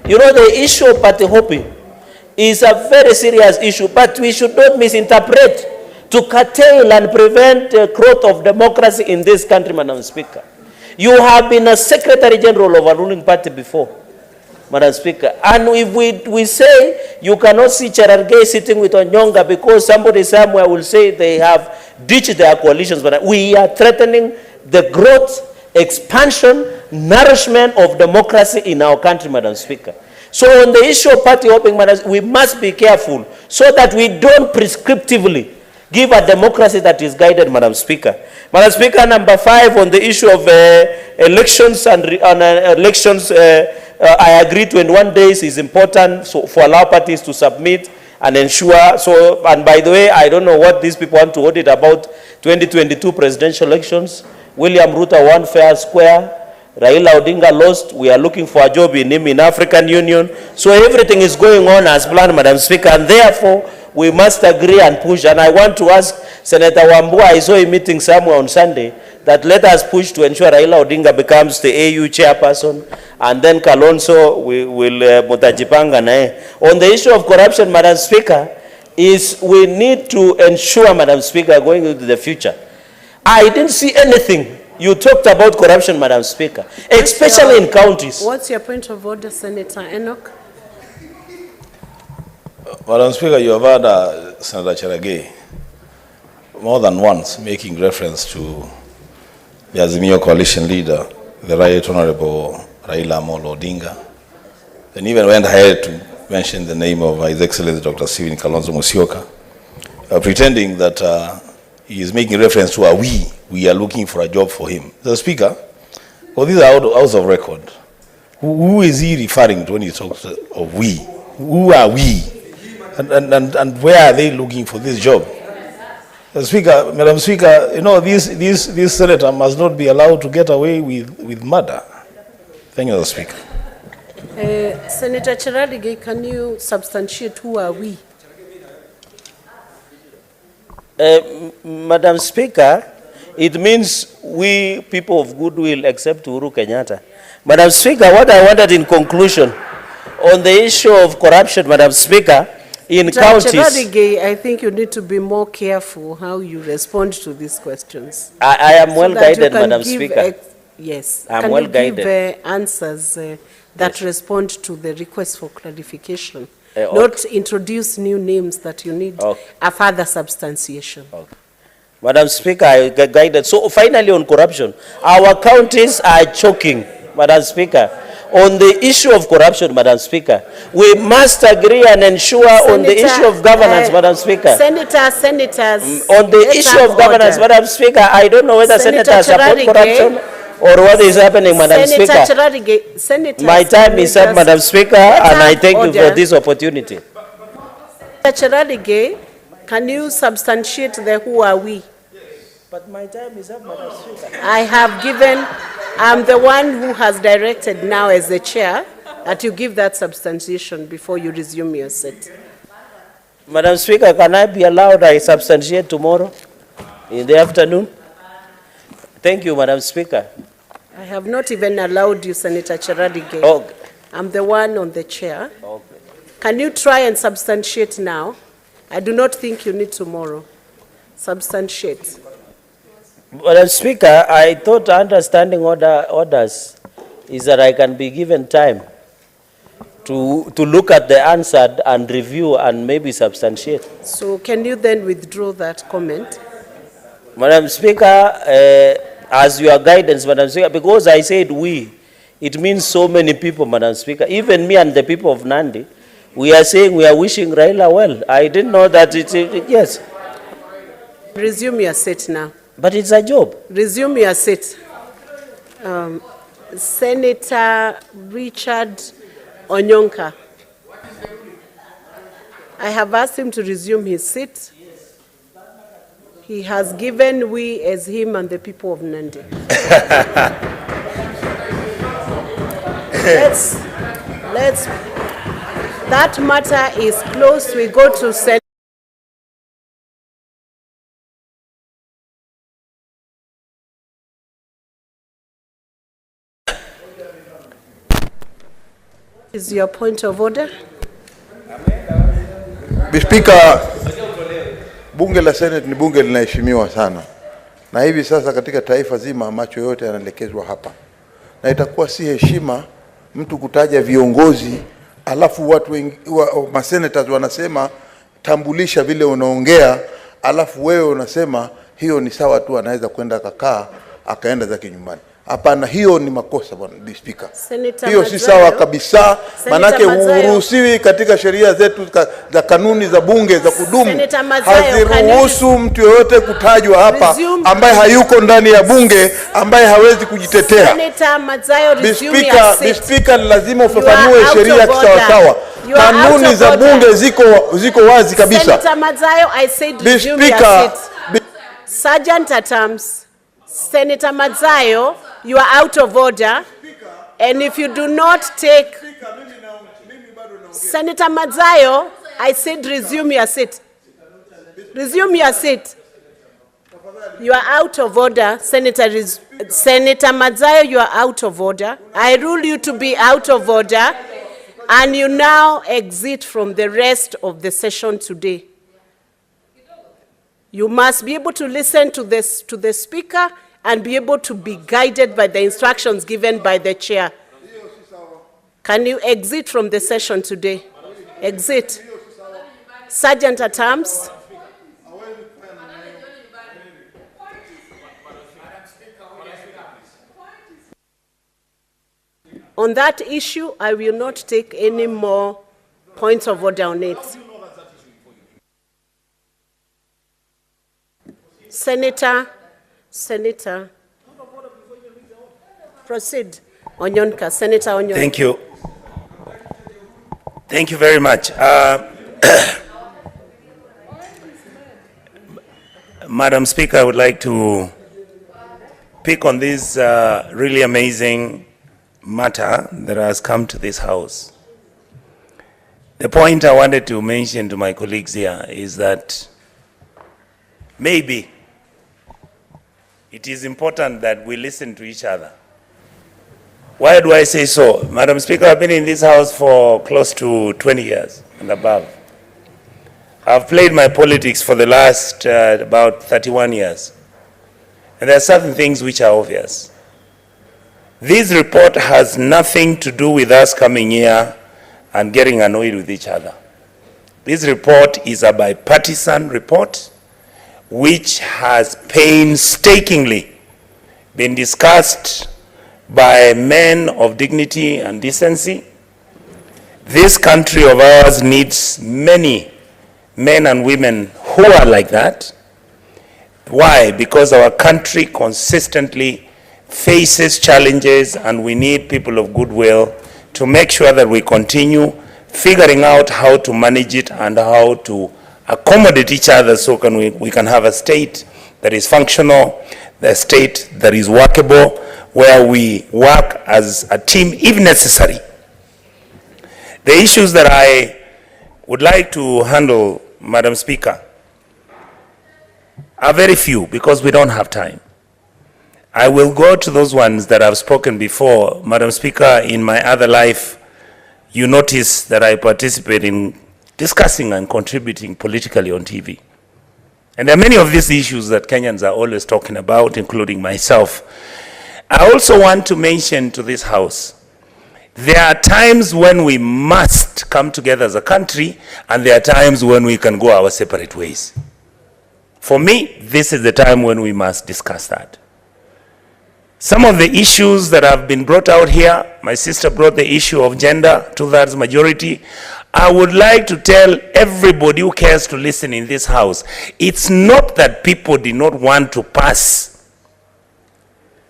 You know, the issue of party hopping is a very serious issue, but we should not misinterpret to curtail and prevent the growth of democracy in this country, Madam Speaker. You have been a Secretary General of a ruling party before, Madam Speaker. And if we say you cannot see Cherargei sitting with Onyonga because somebody somewhere will say they have ditched their coalitions, but we are threatening the growth, expansion, nourishment of democracy in our country, Madam Speaker. So on the issue of party hopping, we must be careful so that we don't prescriptively give a democracy that is guided, Madam Speaker. Madam Speaker, number 5 on the issue of elections and elections, I agree 21 days is important so for allow parties to submit and ensure. So, and by the way, I don't know what these people want to audit about 2022 presidential elections. William Ruto won fair square. Raila Odinga lost. We are looking for a job in him in African Union. So everything is going on as planned, Madam Speaker, and therefore we must agree and push. And I want to ask Senator Wambua, I saw a meeting somewhere on Sunday, that let us push to ensure Raila Odinga becomes the AU chairperson, and then Kalonzo will mutajipanga nae. On the issue of corruption, Madam Speaker, is we need to ensure, Madam Speaker, going into the future. I didn't see anything. You talked about corruption, Madam Speaker, especially in counties. What's your point of order, Senator Enoch? Madam Speaker, you have heard Senator Cherargei more than once making reference to the Azimio coalition leader, the Right Honorable Raila Amolo Odinga, and even went ahead to mention the name of His Excellency Dr. Stephen Kalonzo Musyoka, pretending that he is making reference to a we are looking for a job for him. The Speaker, well, these are out of record. Who is he referring to when he talks of we? Who are we? And where are they looking for this job? Speaker, Madam Speaker, you know, this senator must not be allowed to get away with murder. Thank you, Mr. Speaker. Senator Cherargei, can you substantiate who are we? Madam Speaker, it means we people of goodwill except Uhuru Kenyatta. Madam Speaker, what I wanted in conclusion on the issue of corruption, Madam Speaker, in counties. Cherargei, I think you need to be more careful how you respond to these questions. I am well guided, Madam Speaker. Yes. I'm well guided. Can you give answers that respond to the request for clarification? Okay. Not introduce new names that you need a further substantiation. Okay. Madam Speaker, I guided. So finally on corruption, our counties are choking, Madam Speaker. On the issue of corruption, Madam Speaker, we must agree and ensure on the issue of governance, Madam Speaker. Senators. On the issue of governance, Madam Speaker, I don't know whether senators support corruption or what is happening, Madam Speaker. My time is up, Madam Speaker, and I thank you for this opportunity. Senator can you substantiate the who are we? But my time is up, Madam Speaker. I have given, I'm the one who has directed now as the chair that you give that substantiation before you resume your seat. Madam Speaker, can I be allowed I substantiate tomorrow in the afternoon? Thank you, Madam Speaker. I have not even allowed you, Senator Cheradige. Okay. I'm the one on the chair. Okay. Can you try and substantiate now? I do not think you need tomorrow. Substantiate. Madam Speaker, I thought understanding orders is that I can be given time to look at the answer and review and maybe substantiate. So can you then withdraw that comment? Madam Speaker, as your guidance, Madam Speaker, because I said we, it means so many people, Madam Speaker. Even me and the people of Nandi, we are saying we are wishing Raila well. I didn't know that yes. Resume your seat now. But it's a job. Resume your seat. Senator Richard Onyonka. I have asked him to resume his seat. He has given we as him and the people of Nandi. That matter is closed. We go to Senate. Is your point of order? Mr. Speaker, bunge la Senate ni bunge linaheshimiwa sana. Na hivi sasa katika taifa zima macho yote yanaelekezwa hapa. Na itakuwa si heshima mtu kutaja viongozi alafu watu masenators wanasema tambulisha vile unaongea alafu wewe unasema hiyo ni sawa tu anaweza kwenda kakaa akaenda zake nyumbani. Hapana, hiyo ni makosa bwana Speaker. Hiyo si sawa kabisa. Manake huruhusiwi katika sheria zetu za kanuni za bunge za kudumu. Haziruhusu mtu yoyote kutajwa hapa ambaye hayuko ndani ya bunge, ambaye hawezi kujitetea. Speaker, lazima ufafanue sheria kisawasawa. Kanuni za bunge ziko wazi kabisa. Senator Mazayo, I said resume your seat. Sergeant at Arms, Senator Mazayo, you are out of order, and if you do not take... Senator Mazayo, I said resume your seat. Resume your seat. You are out of order, Senator Mazayo, you are out of order. I rule you to be out of order, and you now exit from the rest of the session today. You must be able to listen to the speaker and be able to be guided by the instructions given by the chair. Can you exit from the session today? Exit. Sergeant at Arms. On that issue, I will not take any more points of order on it. Senator, proceed. Onyonka, Senator Onyonka. Thank you. Thank you very much. Madam Speaker, I would like to pick on this really amazing matter that has come to this House. The point I wanted to mention to my colleagues here is that maybe it is important that we listen to each other. Why do I say so? Madam Speaker, I've been in this House for close to 20 years and above. I've played my politics for the last about 31 years. And there are certain things which are obvious. This report has nothing to do with us coming here and getting annoyed with each other. This report is a bipartisan report which has painstakingly been discussed by men of dignity and decency. This country of ours needs many men and women who are like that. Why? Because our country consistently faces challenges, and we need people of goodwill to make sure that we continue figuring out how to manage it and how to accommodate each other so we can have a state that is functional, a state that is workable, where we work as a team if necessary. The issues that I would like to handle, Madam Speaker, are very few because we don't have time. I will go to those ones that I've spoken before. Madam Speaker, in my other life, you notice that I participate in discussing and contributing politically on TV. And there are many of these issues that Kenyans are always talking about, including myself. I also want to mention to this House, there are times when we must come together as a country, and there are times when we can go our separate ways. For me, this is the time when we must discuss that. Some of the issues that have been brought out here, my sister brought the issue of gender, 2/3 majority. I would like to tell everybody who cares to listen in this House, it's not that people did not want to pass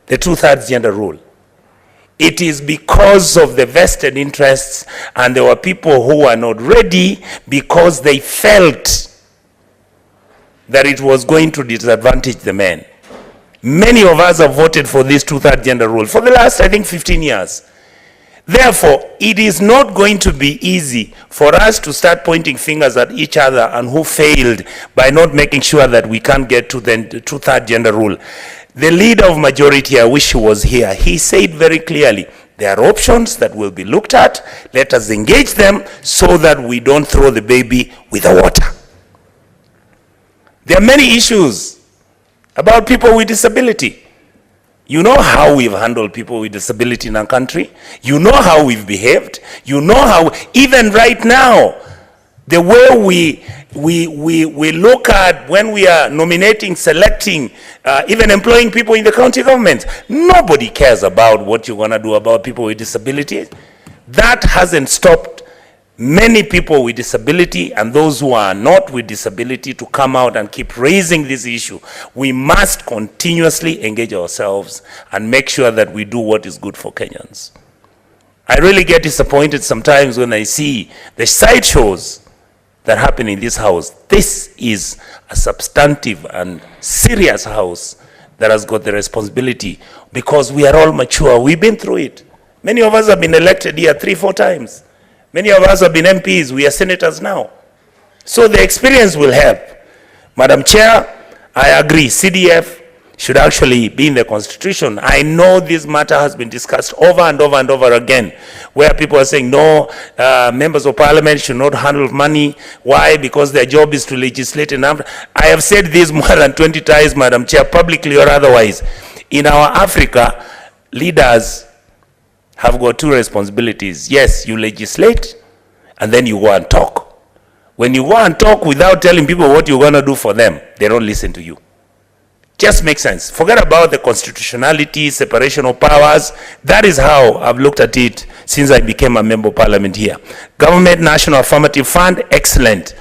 the 2/3 gender rule. It is because of the vested interests, and there were people who were not ready because they felt that it was going to disadvantage the men. Many of us have voted for this 2/3 gender rule for the last, I think, 15 years. Therefore, it is not going to be easy for us to start pointing fingers at each other and who failed by not making sure that we can't get to the 2/3 gender rule. The leader of majority, I wish he was here, he said very clearly, there are options that will be looked at. Let us engage them so that we don't throw the baby with the water. There are many issues about people with disability. You know how we've handled people with disability in our country. You know how we've behaved. You know how, even right now, the way we look at when we are nominating, selecting, even employing people in the county government. Nobody cares about what you're going to do about people with disabilities. That hasn't stopped many people with disability and those who are not with disability to come out and keep raising this issue. We must continuously engage ourselves and make sure that we do what is good for Kenyans. I really get disappointed sometimes when I see the sideshows that happen in this House. This is a substantive and serious House that has got the responsibility, because we are all mature. We've been through it. Many of us have been elected here 3-4 times. Many of us have been MPs. We are senators now. So the experience will help. Madam Chair, I agree. CDF should actually be in the Constitution. I know this matter has been discussed over and over and over again, where people are saying, no, members of parliament should not handle money. Why? Because their job is to legislate. And I have said this more than 20 times, Madam Chair, publicly or otherwise. In our Africa, leaders have got two responsibilities. Yes, you legislate, and then you go and talk. When you go and talk without telling people what you're going to do for them, they don't listen to you. Just makes sense. Forget about the constitutionality, separation of powers. That is how I've looked at it since I became a member of parliament here. Government National Affirmative Fund, excellent.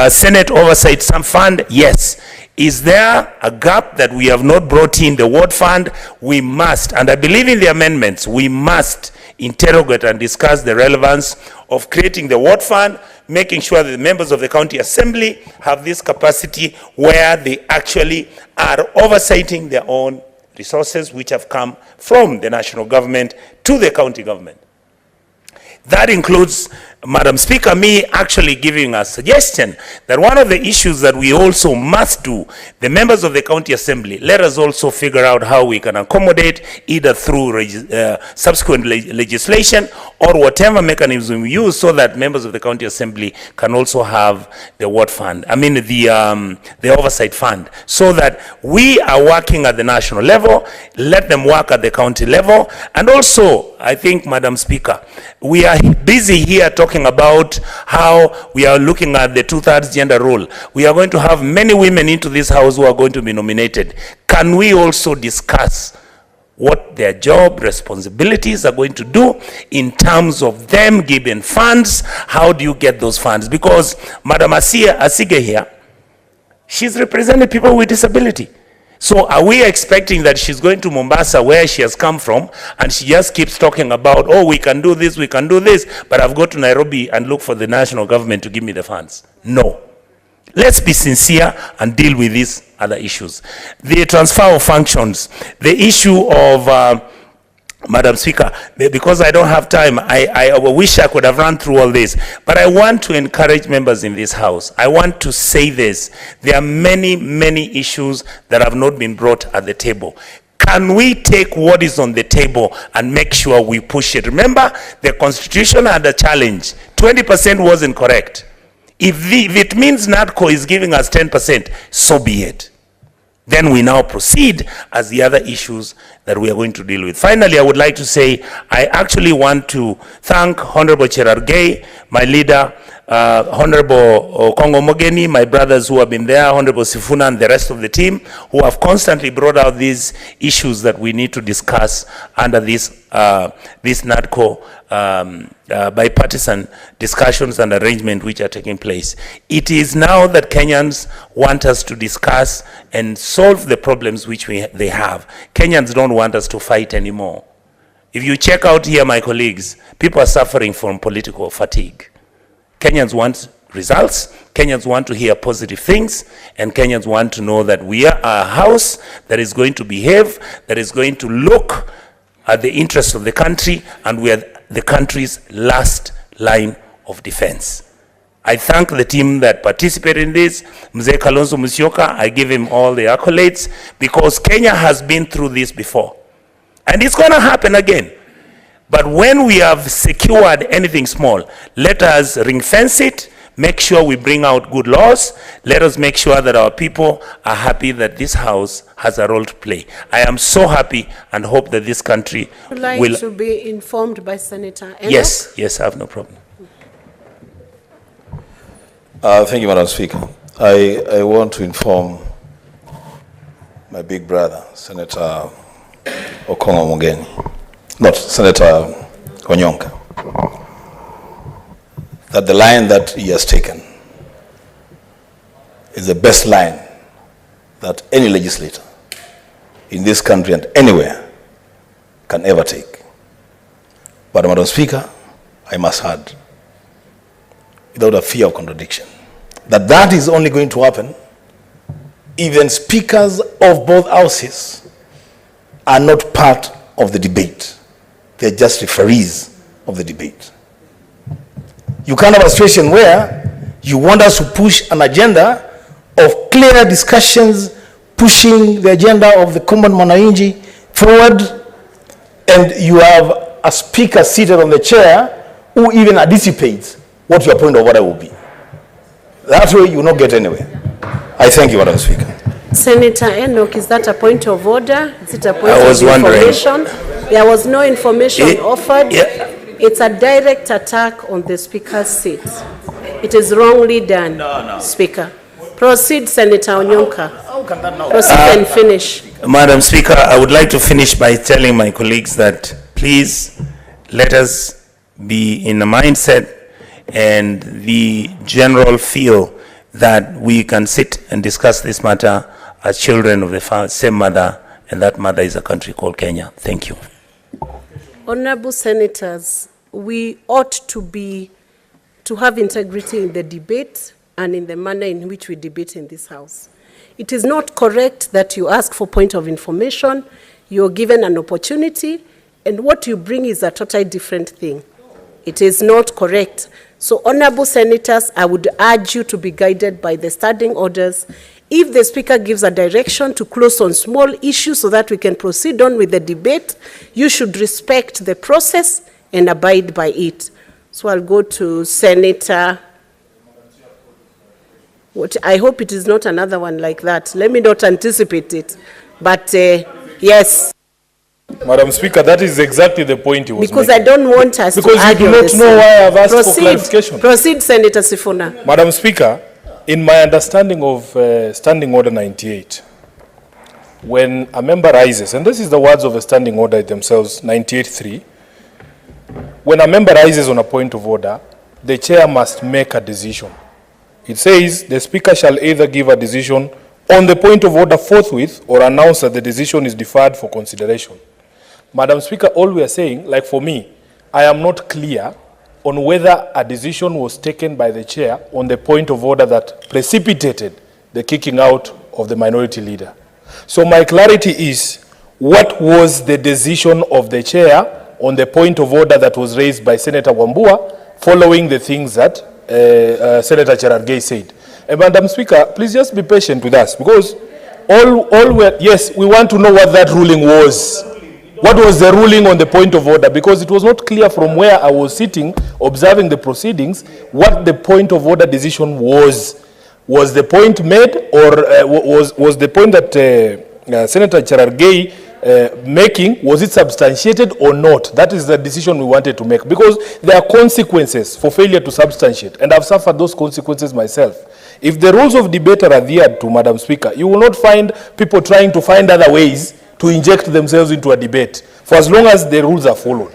Senate Oversight Fund, yes. Is there a gap that we have not brought in the ward fund? We must, and I believe in the amendments, we must interrogate and discuss the relevance of creating the ward fund, making sure that the members of the county assembly have this capacity where they actually are oversighting their own resources which have come from the national government to the county government. That includes Madam Speaker, me actually giving a suggestion that one of the issues that we also must do, the members of the County Assembly, let us also figure out how we can accommodate either through subsequent legislation or whatever mechanism we use so that members of the County Assembly can also have the what fund, I mean the Oversight fund, so that we are working at the national level, let them work at the county level. And also, I think, Madam Speaker, we are busy here talking about how we are looking at the 2/3 gender rule. We are going to have many women into this house who are going to be nominated. Can we also discuss what their job responsibilities are going to do in terms of them giving funds? How do you get those funds? Because Madam Asige here, she's representing people with disability. So are we expecting that she's going to Mombasa, where she has come from, and she just keeps talking about, oh, we can do this, but I've got to Nairobi and look for the national government to give me the funds? No. Let's be sincere and deal with these other issues. The transfer of functions, the issue of, Madam Speaker, because I don't have time, I wish I could have run through all this, but I want to encourage members in this house. I want to say this. There are many, many issues that have not been brought at the table. Can we take what is on the table and make sure we push it? Remember, the Constitution had a challenge. 20% wasn't correct. If it means NADCO is giving us 10%, so be it. Then we now proceed as the other issues that we are going to deal with. Finally, I would like to say, I actually want to thank Honorable Cherargei, my leader, Honorable Kongo Mogeni, my brothers who have been there, Honorable Sifuna, and the rest of the team who have constantly brought out these issues that we need to discuss under this NADCO bipartisan discussions and arrangement which are taking place. It is now that Kenyans want us to discuss and solve the problems which they have. Kenyans don't want us to fight anymore. If you check out here, my colleagues, people are suffering from political fatigue. Kenyans want results, Kenyans want to hear positive things, and Kenyans want to know that we are a house that is going to behave, that is going to look at the interests of the country, and we are the country's last line of defense. I thank the team that participated in this. Mzee Kalonzo Musyoka, I give him all the accolades, because Kenya has been through this before. And it's going to happen again. But when we have secured anything small, let us ring fence it, make sure we bring out good laws. Let us make sure that our people are happy that this house has a role to play. I am so happy and hope that this country would like will to be informed by Senator Enoch? Yes, I have no problem. Thank you, Madam Speaker. I want to inform my big brother, Senator Okongo Mogeni, not Senator Onyonka, that the line that he has taken is the best line that any legislator in this country and anywhere can ever take. But, Madam Speaker, I must add, without a fear of contradiction, that is only going to happen even speakers of both houses are not part of the debate. They're just referees of the debate. You can't have a situation where you want us to push an agenda of clear discussions, pushing the agenda of the common mwananchi forward, and you have a speaker seated on the chair who even anticipates what your point of order will be. That way you will not get anywhere. I thank you, Madam Speaker. Senator Enoch, is that a point of order? Is it a point I was of information? wondering. There was no information offered. Yeah. It's a direct attack on the Speaker's seat. It is wrongly done, Speaker. Proceed, Senator Onyonka. How can that now? Proceed and finish. Madam Speaker, I would like to finish by telling my colleagues that please let us be in a mindset and the general feel that we can sit and discuss this matter as children of the same mother, and that mother is a country called Kenya. Thank you. Honorable Senators, we ought to have integrity in the debate and in the manner in which we debate in this House. It is not correct that you ask for point of information, you're given an opportunity, and what you bring is a totally different thing. It is not correct. So, honorable senators, I would urge you to be guided by the standing orders. If the Speaker gives a direction to close on small issues so that we can proceed on with the debate, you should respect the process and abide by it. So I'll go to Senator. I hope it is not another one like that. Let me not anticipate it. But yes. Madam Speaker, that is exactly the point you was Because making. I don't want us because to argue. Because you do not know why I've asked for clarification. Proceed, Senator Sifuna. Madam Speaker, in my understanding of Standing Order 98, when a member rises, and this is the words of the Standing Order themselves, 98.3, when a member rises on a point of order, the chair must make a decision. It says the Speaker shall either give a decision on the point of order forthwith or announce that the decision is deferred for consideration. Madam Speaker, all we are saying, like for me, I am not clear on whether a decision was taken by the chair on the point of order that precipitated the kicking out of the minority leader. So my clarity is, what was the decision of the chair on the point of order that was raised by Senator Wambua following the things that Senator Cherargei said? And Madam Speaker, please just be patient with us, because yes, we want to know what that ruling was. What was the ruling on the point of order? Because it was not clear from where I was sitting, observing the proceedings, what the point of order decision was. Was the point made, or was the point that Senator Cherargei making, was it substantiated or not? That is the decision we wanted to make, because there are consequences for failure to substantiate, and I've suffered those consequences myself. If the rules of debate are adhered to, Madam Speaker, you will not find people trying to find other ways to inject themselves into a debate, for as long as the rules are followed.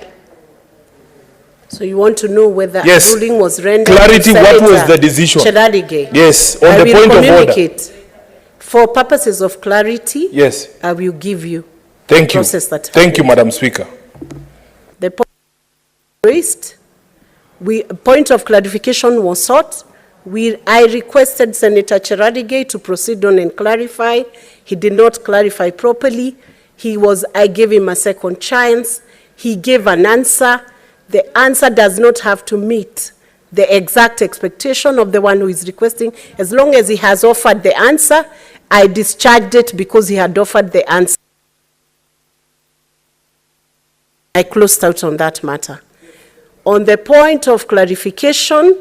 So you want to know whether yes. a ruling was rendered? Clarity, what was the decision? Cherargei. Yes, on the point of order. For purposes of clarity, yes, I will give you Thank the you. process that Thank you, Madam Speaker. The point raised, point of clarification was sought. I requested Senator Cherargei to proceed on and clarify. He did not clarify properly. I gave him a second chance. He gave an answer. The answer does not have to meet the exact expectation of the one who is requesting. As long as he has offered the answer, I discharged it because he had offered the answer. I closed out on that matter. On the point of clarification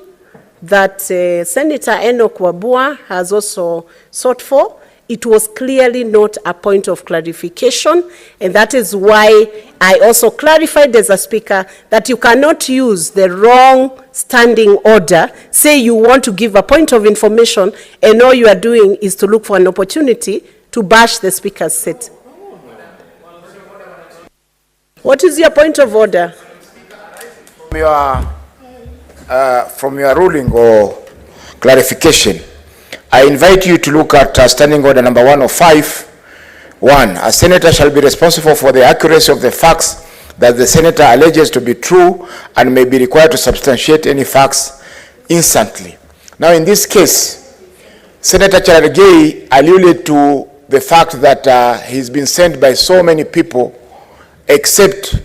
that Senator Enoch Wambua has also sought for, it was clearly not a point of clarification, and that is why I also clarified as a speaker that you cannot use the wrong standing order, say you want to give a point of information, and all you are doing is to look for an opportunity to bash the speaker's seat. What is your point of order? From your ruling or clarification, I invite you to look at Standing Order number 105. 1. A senator shall be responsible for the accuracy of the facts that the senator alleges to be true and may be required to substantiate any facts instantly. Now, in this case, Senator Cherargei alluded to the fact that he's been sent by so many people except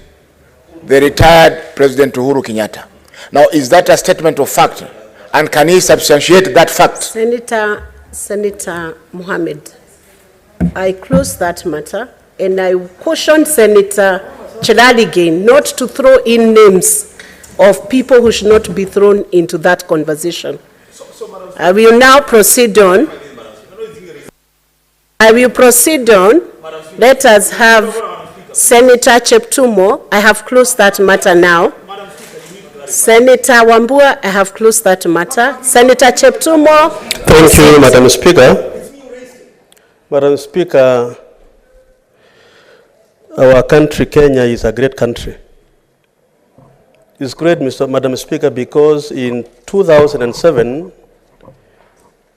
the retired President Uhuru Kenyatta. Now, is that a statement of fact? And can he substantiate that fact? Senator Mohammed, I close that matter, and I caution Senator Cherargei not to throw in names of people who should not be thrown into that conversation. I will now proceed on. Let us have Senator Cheptumo. I have closed that matter now. Senator Wambua, I have closed that matter. Senator Cheptumo. Thank you, Madam Speaker. Madam Speaker, our country, Kenya, is a great country. It's great, Madam Speaker, because in 2007,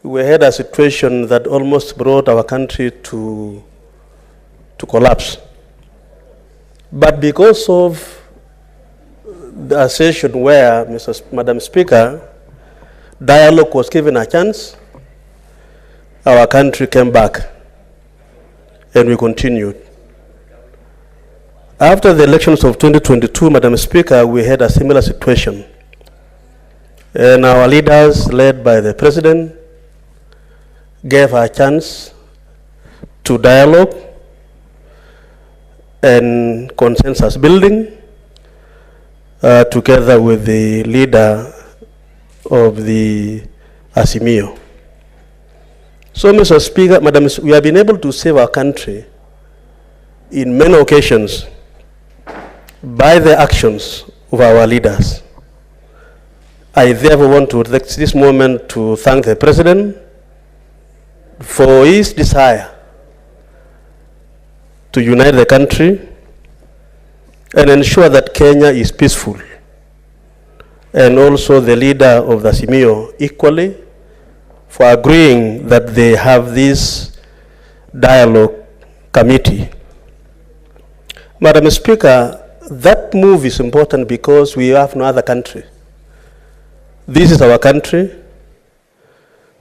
we had a situation that almost brought our country to collapse. But because of the session where, Madam Speaker, dialogue was given a chance, our country came back and we continued. After the elections of 2022, Madam Speaker, we had a similar situation. And our leaders, led by the President, gave a chance to dialogue and consensus building together with the leader of the Azimio. So, Mr. Speaker, Madam, we have been able to save our country in many occasions by the actions of our leaders. I therefore want to take this moment to thank the President for his desire to unite the country and ensure that Kenya is peaceful, and also the leader of the Azimio equally for agreeing that they have this dialogue committee. Madam Speaker, that move is important because we have no other country. This is our country.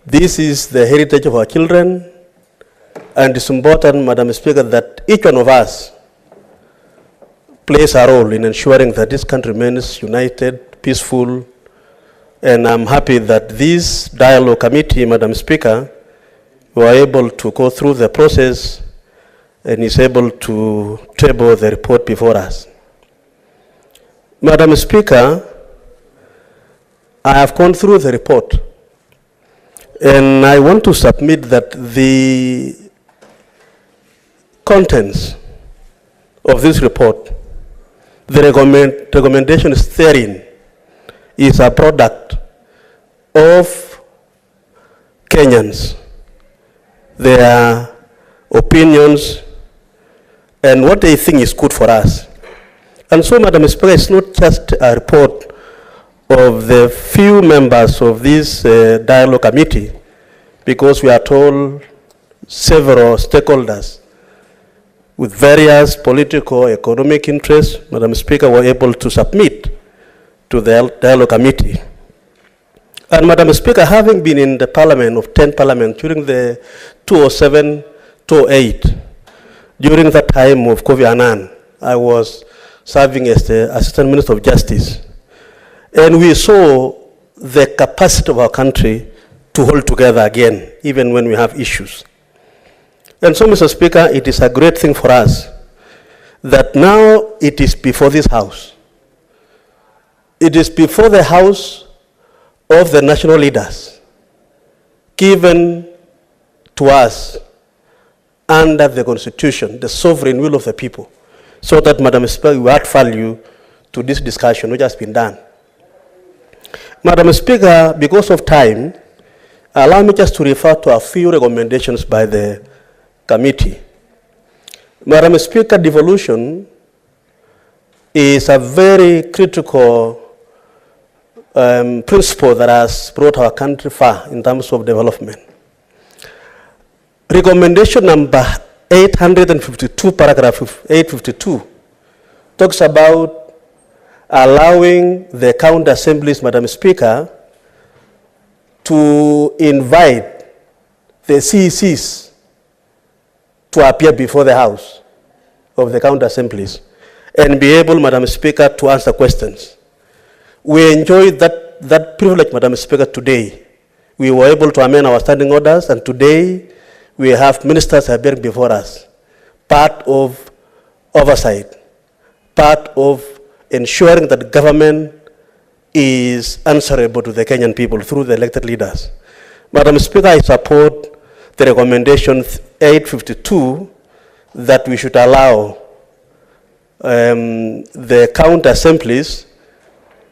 This is the heritage of our children. And it's important, Madam Speaker, that each one of us plays a role in ensuring that this country remains united, peaceful. And I'm happy that this dialogue committee, Madam Speaker, were able to go through the process and is able to table the report before us. Madam Speaker, I have gone through the report, and I want to submit that the contents of this report, the recommendations therein, is a product of Kenyans, their opinions, and what they think is good for us. And so, Madam Speaker, it's not just a report of the few members of this dialogue committee, because we are told several stakeholders with various political, economic interests, Madam Speaker, were able to submit to the dialogue committee. And Madam Speaker, having been in the parliament of 10 parliament during the 2007-2008, during the time of Kofi Annan, I was serving as the Assistant Minister of Justice. And we saw the capacity of our country to hold together again, even when we have issues. And so, Mr. Speaker, it is a great thing for us that now it is before this House. It is before the House of the national leaders, given to us under the Constitution, the sovereign will of the people, so that, Madam Speaker, we add value to this discussion which has been done. Madam Speaker, because of time, allow me just to refer to a few recommendations by the committee. Madam Speaker, devolution is a very critical principle that has brought our country far in terms of development. Recommendation number 852, paragraph 852, talks about allowing the county assemblies, Madam Speaker, to invite the CECs to appear before the House of the county assemblies and be able, Madam Speaker, to answer questions. We enjoyed that privilege, Madam Speaker, today. We were able to amend our standing orders, and today we have ministers appearing before us, part of oversight, part of ensuring that government is answerable to the Kenyan people through the elected leaders. Madam Speaker, I support the recommendation 852 that we should allow the county assemblies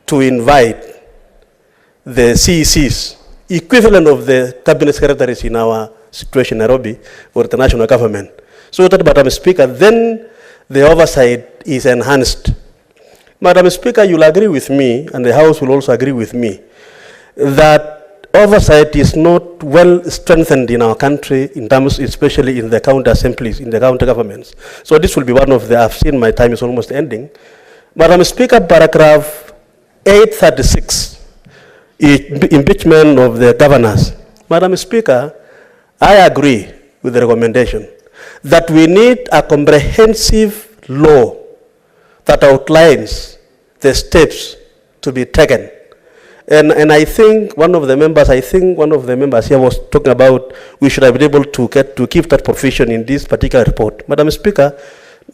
to invite the CECs, equivalent of the cabinet secretaries in our situation in Nairobi or the national government. So that, Madam Speaker, then the oversight is enhanced. Madam Speaker, you'll agree with me, and the House will also agree with me, that oversight is not well strengthened in our country, in terms, especially in the county assemblies, in the county governments. So this will be one of the, I've seen my time is almost ending. Madam Speaker, paragraph 836, impeachment of the governors. Madam Speaker, I agree with the recommendation that we need a comprehensive law that outlines the steps to be taken. And I think one of the members here was talking about we should have been able to keep that provision in this particular report. Madam Speaker,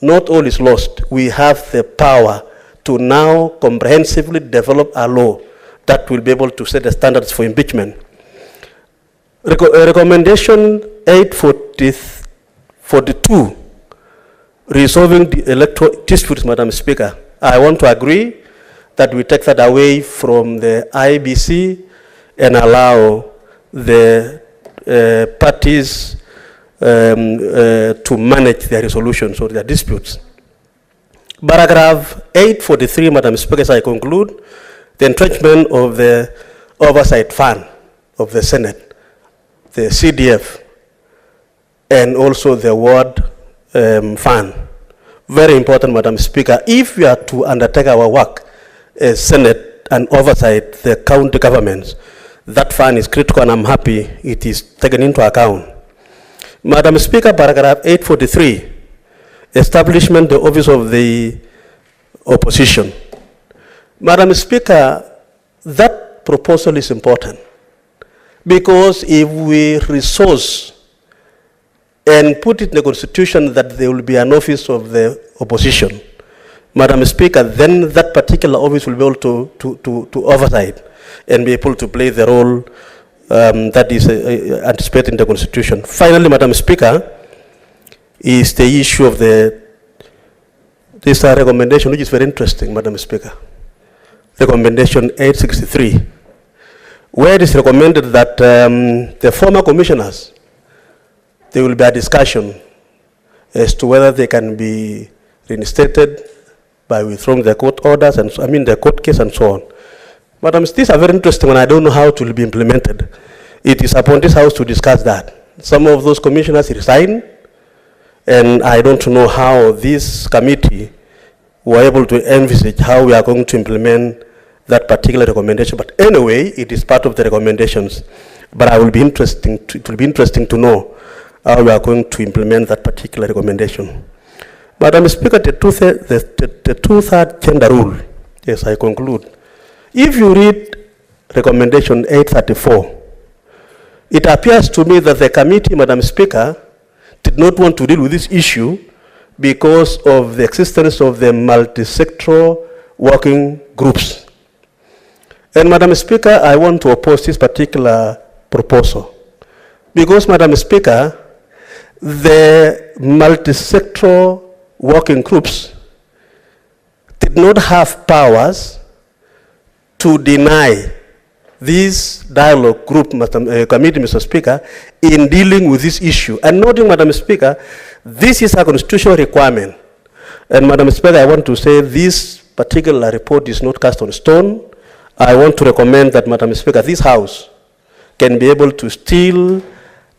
not all is lost. We have the power to now comprehensively develop a law that will be able to set the standards for impeachment. Recommendation 842, resolving the electoral disputes, Madam Speaker. I want to agree that we take that away from the IBC and allow the parties to manage their resolutions or their disputes. Paragraph 843, Madam Speaker, as I conclude, the entrenchment of the Oversight Fund of the Senate, the CDF, and also the Ward Fund. Very important, Madam Speaker. If we are to undertake our work as Senate and oversight the county governments, that fund is critical, and I'm happy it is taken into account. Madam Speaker, paragraph 843, establishment the office of the opposition. Madam Speaker, that proposal is important because if we resource and put it in the constitution that there will be an office of the opposition, Madam Speaker, then that particular office will be able to oversight and be able to play the role that is anticipated in the Constitution. Finally, Madam Speaker, is the issue of this recommendation, which is very interesting, Madam Speaker. Recommendation 863, where it is recommended that the former commissioners, there will be a discussion as to whether they can be reinstated by withdrawing the court orders and the court case and so on. Madam, these are very interesting, and I don't know how it will be implemented. It is upon this House to discuss that. Some of those commissioners resigned, and I don't know how this committee were able to envisage how we are going to implement that particular recommendation. But anyway, it is part of the recommendations. But it will be interesting to know how we are going to implement that particular recommendation. Madam Speaker, the two-third gender rule, yes, I conclude. If you read recommendation 834, it appears to me that the committee, Madam Speaker, did not want to deal with this issue because of the existence of the multi-sectoral working groups. And Madam Speaker, I want to oppose this particular proposal because, Madam Speaker, the multi-sectoral working groups did not have powers to deny this dialogue group, committee, Mr. Speaker, in dealing with this issue. And noting, Madam Speaker, this is a constitutional requirement. And Madam Speaker, I want to say this particular report is not cast on stone. I want to recommend that, Madam Speaker, this House can be able to still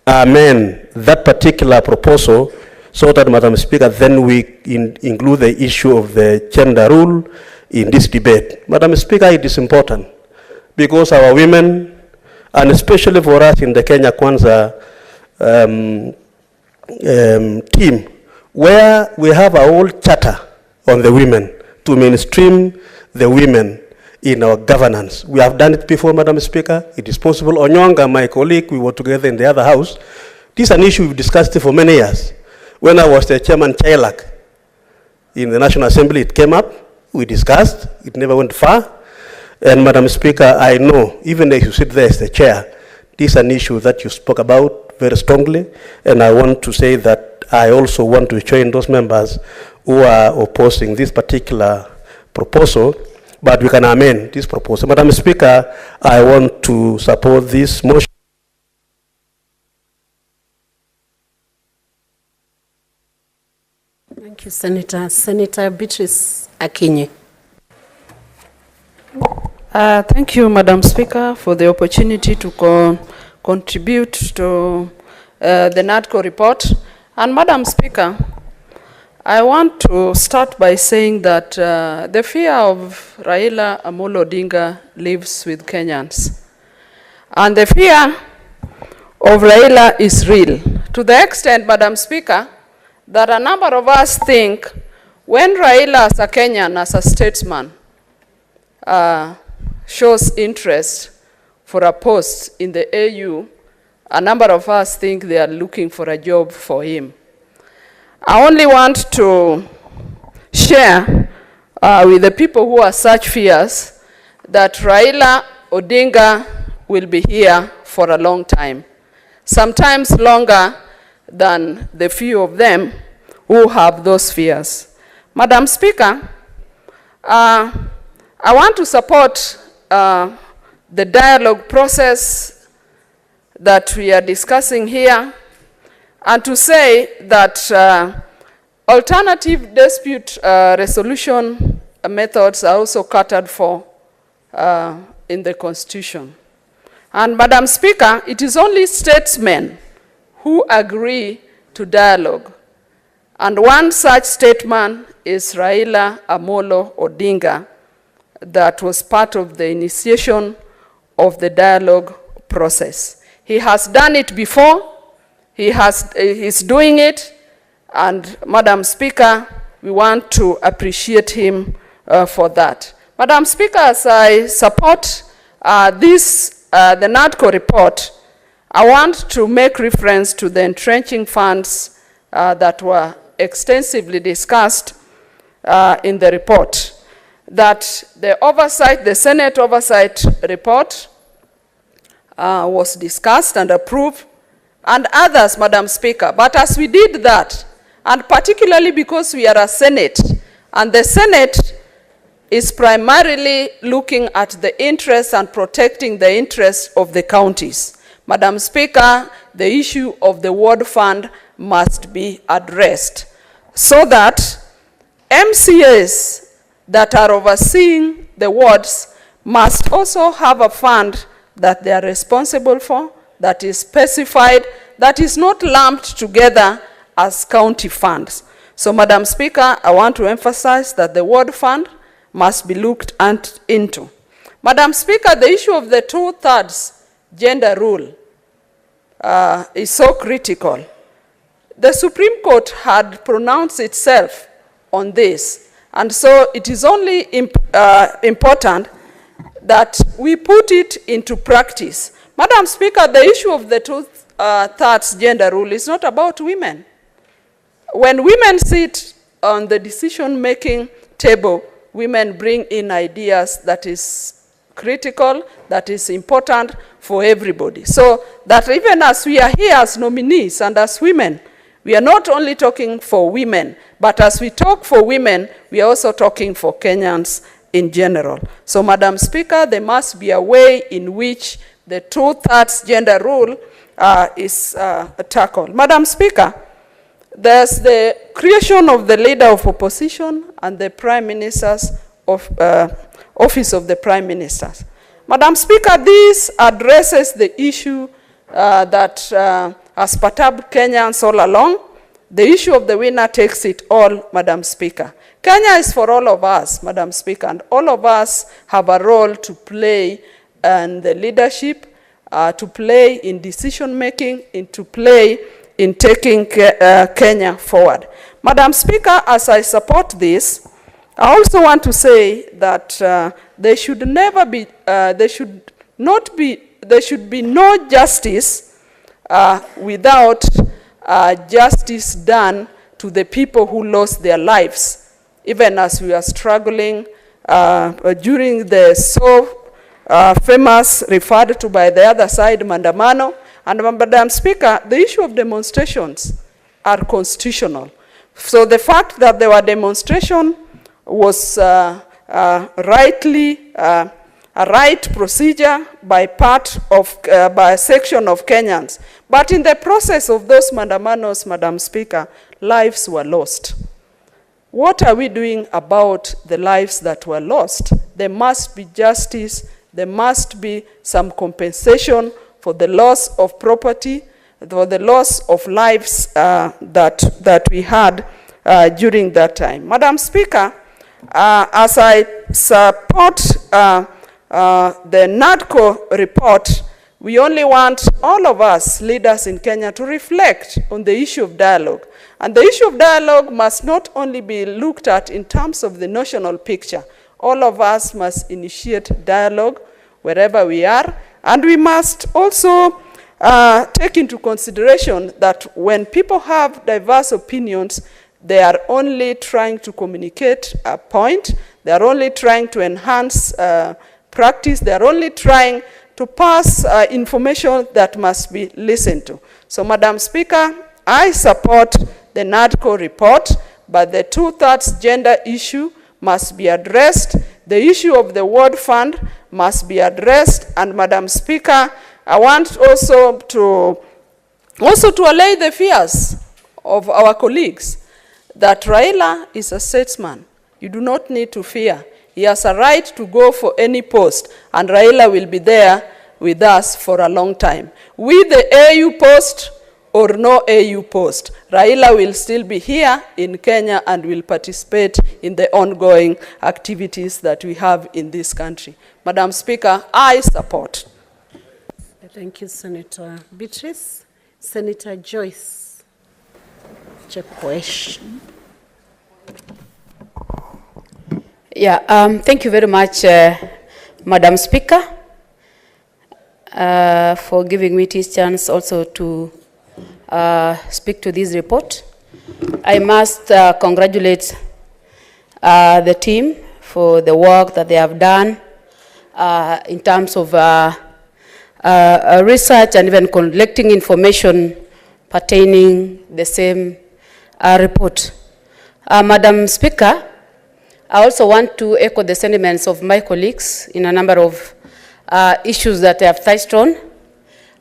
amend that particular proposal so that, Madam Speaker, then we include the issue of the gender rule in this debate. Madam Speaker, it is important because our women, and especially for us in the Kenya Kwanza team, where we have a whole charter on the women to mainstream the women in our governance. We have done it before, Madam Speaker. It is possible. Onyonga, my colleague, we were together in the other house. This is an issue we've discussed for many years. When I was the chairman Chailak in the National Assembly, it came up. We discussed. It never went far. And Madam Speaker, I know, even if you sit there as the chair, this is an issue that you spoke about very strongly. And I want to say that I also want to join those members who are opposing this particular proposal, but we can amend this proposal. Madam Speaker, I want to support this motion. Thank you, Senator. Senator Beatrice Akinyi. Thank you, Madam Speaker, for the opportunity to contribute to the NADCO report. And Madam Speaker, I want to start by saying that the fear of Raila Amolo Odinga lives with Kenyans. And the fear of Raila is real, to the extent, Madam Speaker, that a number of us think When Raila as a Kenyan, as a statesman, shows interest for a post in the AU, a number of us think they are looking for a job for him. I only want to share with the people who are such fears that Raila Odinga will be here for a long time, sometimes longer than the few of them who have those fears. Madam Speaker, I want to support the dialogue process that we are discussing here, and to say that alternative dispute resolution methods are also catered for in the Constitution. And Madam Speaker, it is only statesmen who agree to dialogue. And one such statesman is Raila Amolo Odinga, that was part of the initiation of the dialogue process. He has done it before, he's doing it, and Madam Speaker, we want to appreciate him for that. Madam Speaker, as I support the NADCO report, I want to make reference to the entrenching funds that were extensively discussed in the report. That the Senate Oversight report was discussed and approved, and others, Madam Speaker. But as we did that, and particularly because we are a Senate, and the Senate is primarily looking at the interests and protecting the interests of the counties. Madam Speaker, the issue of the ward fund must be addressed so that MCAs that are overseeing the wards must also have a fund that they are responsible for, that is specified, that is not lumped together as county funds. So, Madam Speaker, I want to emphasize that the ward fund must be looked into. Madam Speaker, the issue of the 2/3 gender rule is so critical. The Supreme Court had pronounced itself on this, and so it is only important that we put it into practice. Madam Speaker, the issue of the 2/3 gender rule is not about women. When women sit on the decision-making table, women bring in ideas that is critical, that is important for everybody. So that even as we are here as nominees and as women, we are not only talking for women, but as we talk for women, we are also talking for Kenyans in general. So, Madam Speaker, there must be a way in which the 2/3 gender rule is tackled. Madam Speaker, there's the creation of the leader of opposition and the Prime Minister's office of the Prime Minister. Madam Speaker, this addresses the issue that has perturbed Kenyans all along. The issue of the winner takes it all, Madam Speaker. Kenya is for all of us, Madam Speaker, and all of us have a role to play in the leadership, to play in decision-making, and to play in taking Kenya forward. Madam Speaker, as I support this, I also want to say that there should be no justice without justice done to the people who lost their lives, even as we are struggling during the famous, referred to by the other side, Mandamano. And Madam Speaker, the issue of demonstrations are constitutional. So the fact that there were demonstrations was rightly a right procedure by a section of Kenyans. But in the process of those mandamanos, Madam Speaker, lives were lost. What are we doing about the lives that were lost? There must be justice. There must be some compensation for the loss of property, for the loss of lives that we had during that time. Madam Speaker, as I support the NADCO report, We only want all of us leaders in Kenya to reflect on the issue of dialogue. And the issue of dialogue must not only be looked at in terms of the national picture. All of us must initiate dialogue wherever we are. And we must also take into consideration that when people have diverse opinions, they are only trying to communicate a point. They are only trying to enhance practice. They are only trying to pass information that must be listened to. So, Madam Speaker, I support the NADCO report, but the 2/3 gender issue must be addressed. The issue of the World Fund must be addressed. And Madam Speaker, I want also to allay the fears of our colleagues that Raila is a statesman. You do not need to fear. He has a right to go for any post, and Raila will be there with us for a long time. With the AU post or no AU post, Raila will still be here in Kenya and will participate in the ongoing activities that we have in this country. Madam Speaker, I support. Thank you, Senator Beatrice. Senator Joyce Chepkoech. Yeah, thank you very much, Madam Speaker, for giving me this chance also to speak to this report. I must congratulate the team for the work that they have done in terms of research and even collecting information pertaining the same report. Madam Speaker, I also want to echo the sentiments of my colleagues in a number of issues that they have touched on.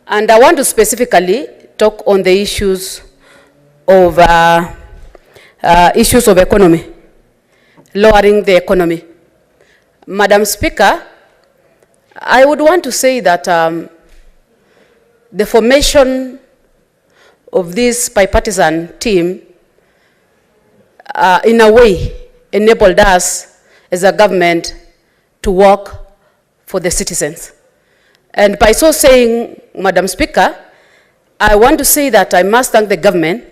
And I want to specifically talk on the issues of economy, lowering the economy. Madam Speaker, I would want to say that the formation of this bipartisan team in a way enabled us as a government to work for the citizens. And by so saying, Madam Speaker, I want to say that I must thank the government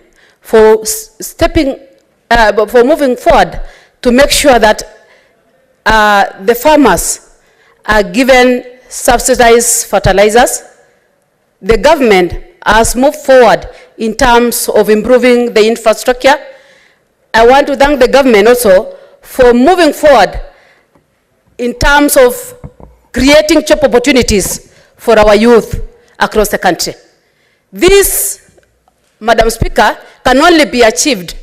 for for moving forward to make sure that the farmers are given subsidized fertilizers. The government has moved forward in terms of improving the infrastructure. I want to thank the government also for moving forward in terms of creating job opportunities for our youth across the country. This, Madam Speaker, can only be achieved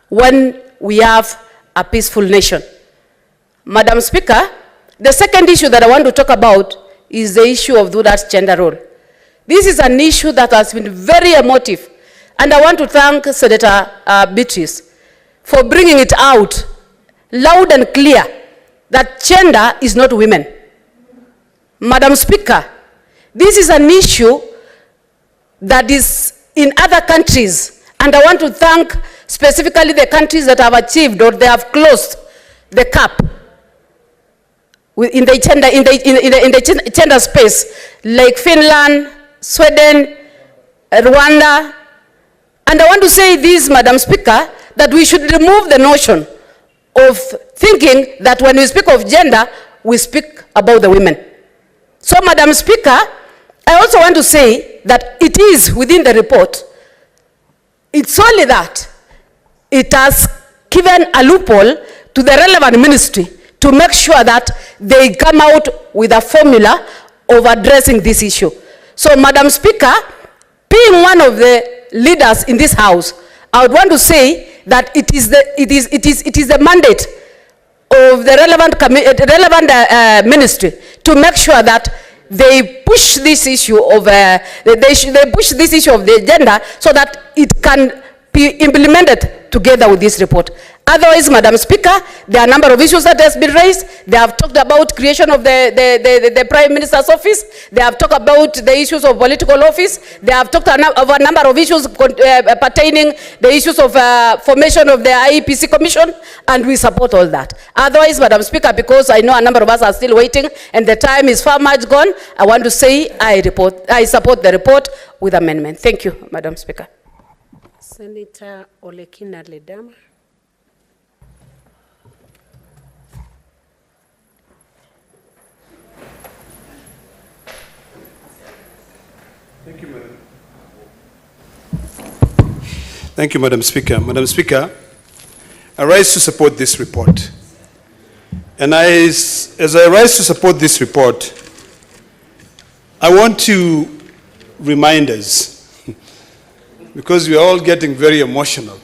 when we have a peaceful nation. Madam Speaker, the second issue that I want to talk about is the issue of that gender role. This is an issue that has been very emotive, and I want to thank Senator Beatrice for bringing it out loud and clear that gender is not women. Madam Speaker, this is an issue that is in other countries, and I want to thank specifically the countries that have achieved or they have closed the gap in the gender space, like Finland, Sweden, Rwanda. And I want to say this, Madam Speaker, that we should remove the notion of thinking that when we speak of gender, we speak about the women. So, Madam Speaker, I also want to say that it is within the report. It's only that it has given a loophole to the relevant ministry to make sure that they come out with a formula of addressing this issue. So, Madam Speaker, being one of the leaders in this House, I would want to say that it is the mandate of the relevant ministry to make sure that they push this issue of they push this issue of the gender so that it can be implemented together with this report. Otherwise, Madam Speaker, there are a number of issues that has been raised. They have talked about creation of the Prime Minister's office. They have talked about the issues of political office. They have talked of a number of issues pertaining the issues of formation of the IEPC Commission, and we support all that. Otherwise, Madam Speaker, because I know a number of us are still waiting and the time is far much gone, I want to say I support the report with amendment. Thank you, Madam Speaker. Senator Olekina Ledama. Thank you, Madam. Thank you, Madam Speaker. Madam Speaker, I rise to support this report. And as I rise to support this report, I want to remind us, because we are all getting very emotional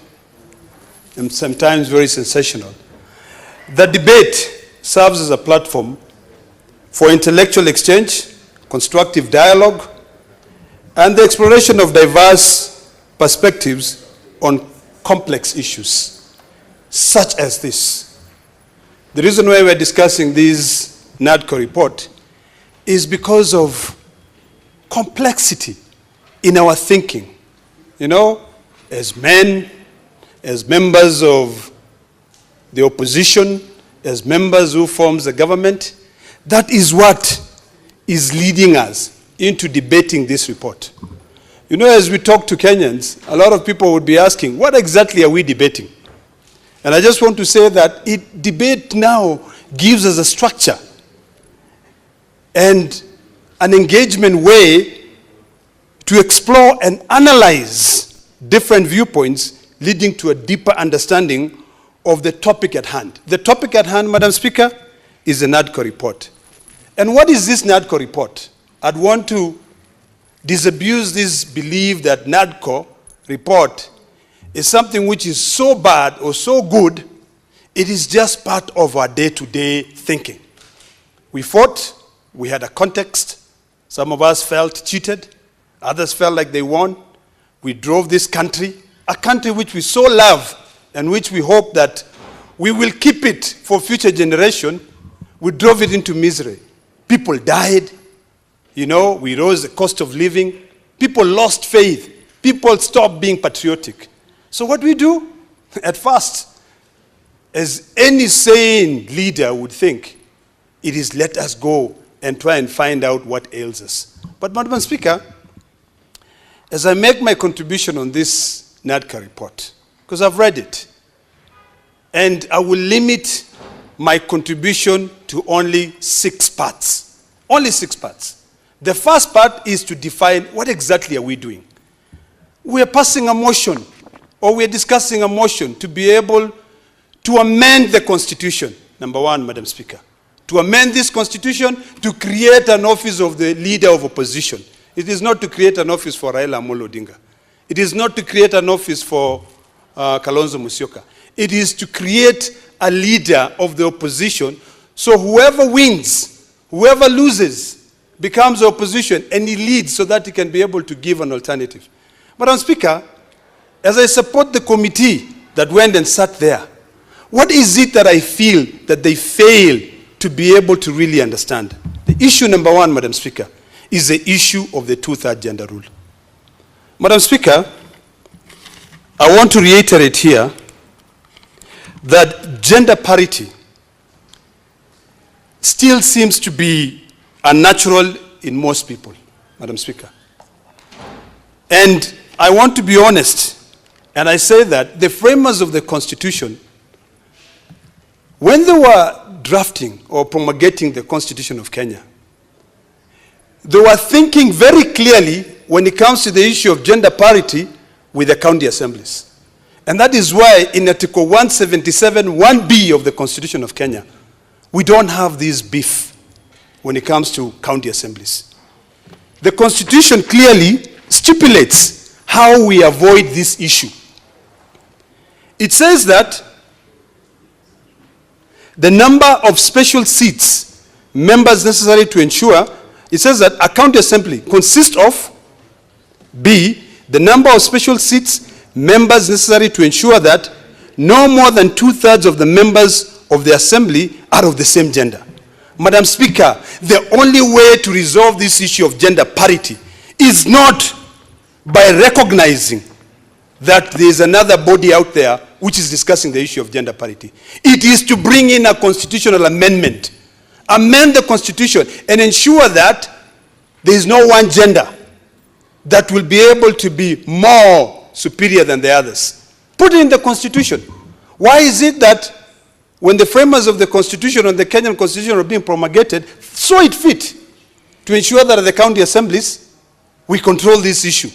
and sometimes very sensational, that debate serves as a platform for intellectual exchange, constructive dialogue, and the exploration of diverse perspectives on complex issues, such as this. The reason why we're discussing this NADCO report is because of complexity in our thinking. You know, as men, as members of the opposition, as members who forms the government, that is what is leading us into debating this report. You know, as we talk to Kenyans, a lot of people would be asking, what exactly are we debating? And I just want to say that debate now gives us a structure and an engagement way to explore and analyze different viewpoints, leading to a deeper understanding of the topic at hand. The topic at hand, Madam Speaker, is the NADCO report. And what is this NADCO report? I'd want to disabuse this belief that NADCO report is something which is so bad or so good, it is just part of our day-to-day thinking. We fought, we had a context, some of us felt cheated, others felt like they won. We drove this country, a country which we so love and which we hope that we will keep it for future generation. We drove it into misery. People died. You know, we rose the cost of living. People lost faith. People stopped being patriotic. So what we do? At first, as any sane leader would think, it is let us go and try and find out what ails us. But Madam Speaker, as I make my contribution on this NADCO report, because I've read it, and I will limit my contribution to only 6 parts. Only 6 parts. The first part is to define what exactly are we doing. We are passing a motion, or we are discussing a motion to be able to amend the Constitution. Number 1, Madam Speaker. To amend this Constitution to create an office of the leader of opposition. It is not to create an office for Raila Amolo Odinga. It is not to create an office for Kalonzo Musyoka. It is to create a leader of the opposition, so whoever wins, whoever loses, becomes the opposition, and he leads so that he can be able to give an alternative. Madam Speaker, as I support the committee that went and sat there, what is it that I feel that they fail to be able to really understand? The issue number 1, Madam Speaker, is the issue of the 2/3 gender rule. Madam Speaker, I want to reiterate here that gender parity still seems to be unnatural in most people, Madam Speaker. And I want to be honest, and I say that the framers of the Constitution, when they were drafting or promulgating the Constitution of Kenya, they were thinking very clearly when it comes to the issue of gender parity with the county assemblies. And that is why in Article 177, 1B of the Constitution of Kenya, we don't have this beef when it comes to county assemblies. The Constitution clearly stipulates how we avoid this issue. It says that the number of special seats, members necessary to ensure, it says that a county assembly consists of, B, the number of special seats members necessary to ensure that no more than 2/3 of the members of the assembly are of the same gender. Madam Speaker, the only way to resolve this issue of gender parity is not by recognizing that there is another body out there which is discussing the issue of gender parity. It is to bring in a constitutional amendment, amend the constitution and ensure that there is no one gender that will be able to be more superior than the others. Put it in the constitution. Why is it that when the framers of the constitution and the Kenyan constitution are being promulgated, saw it fit to ensure that at the county assemblies, we control this issue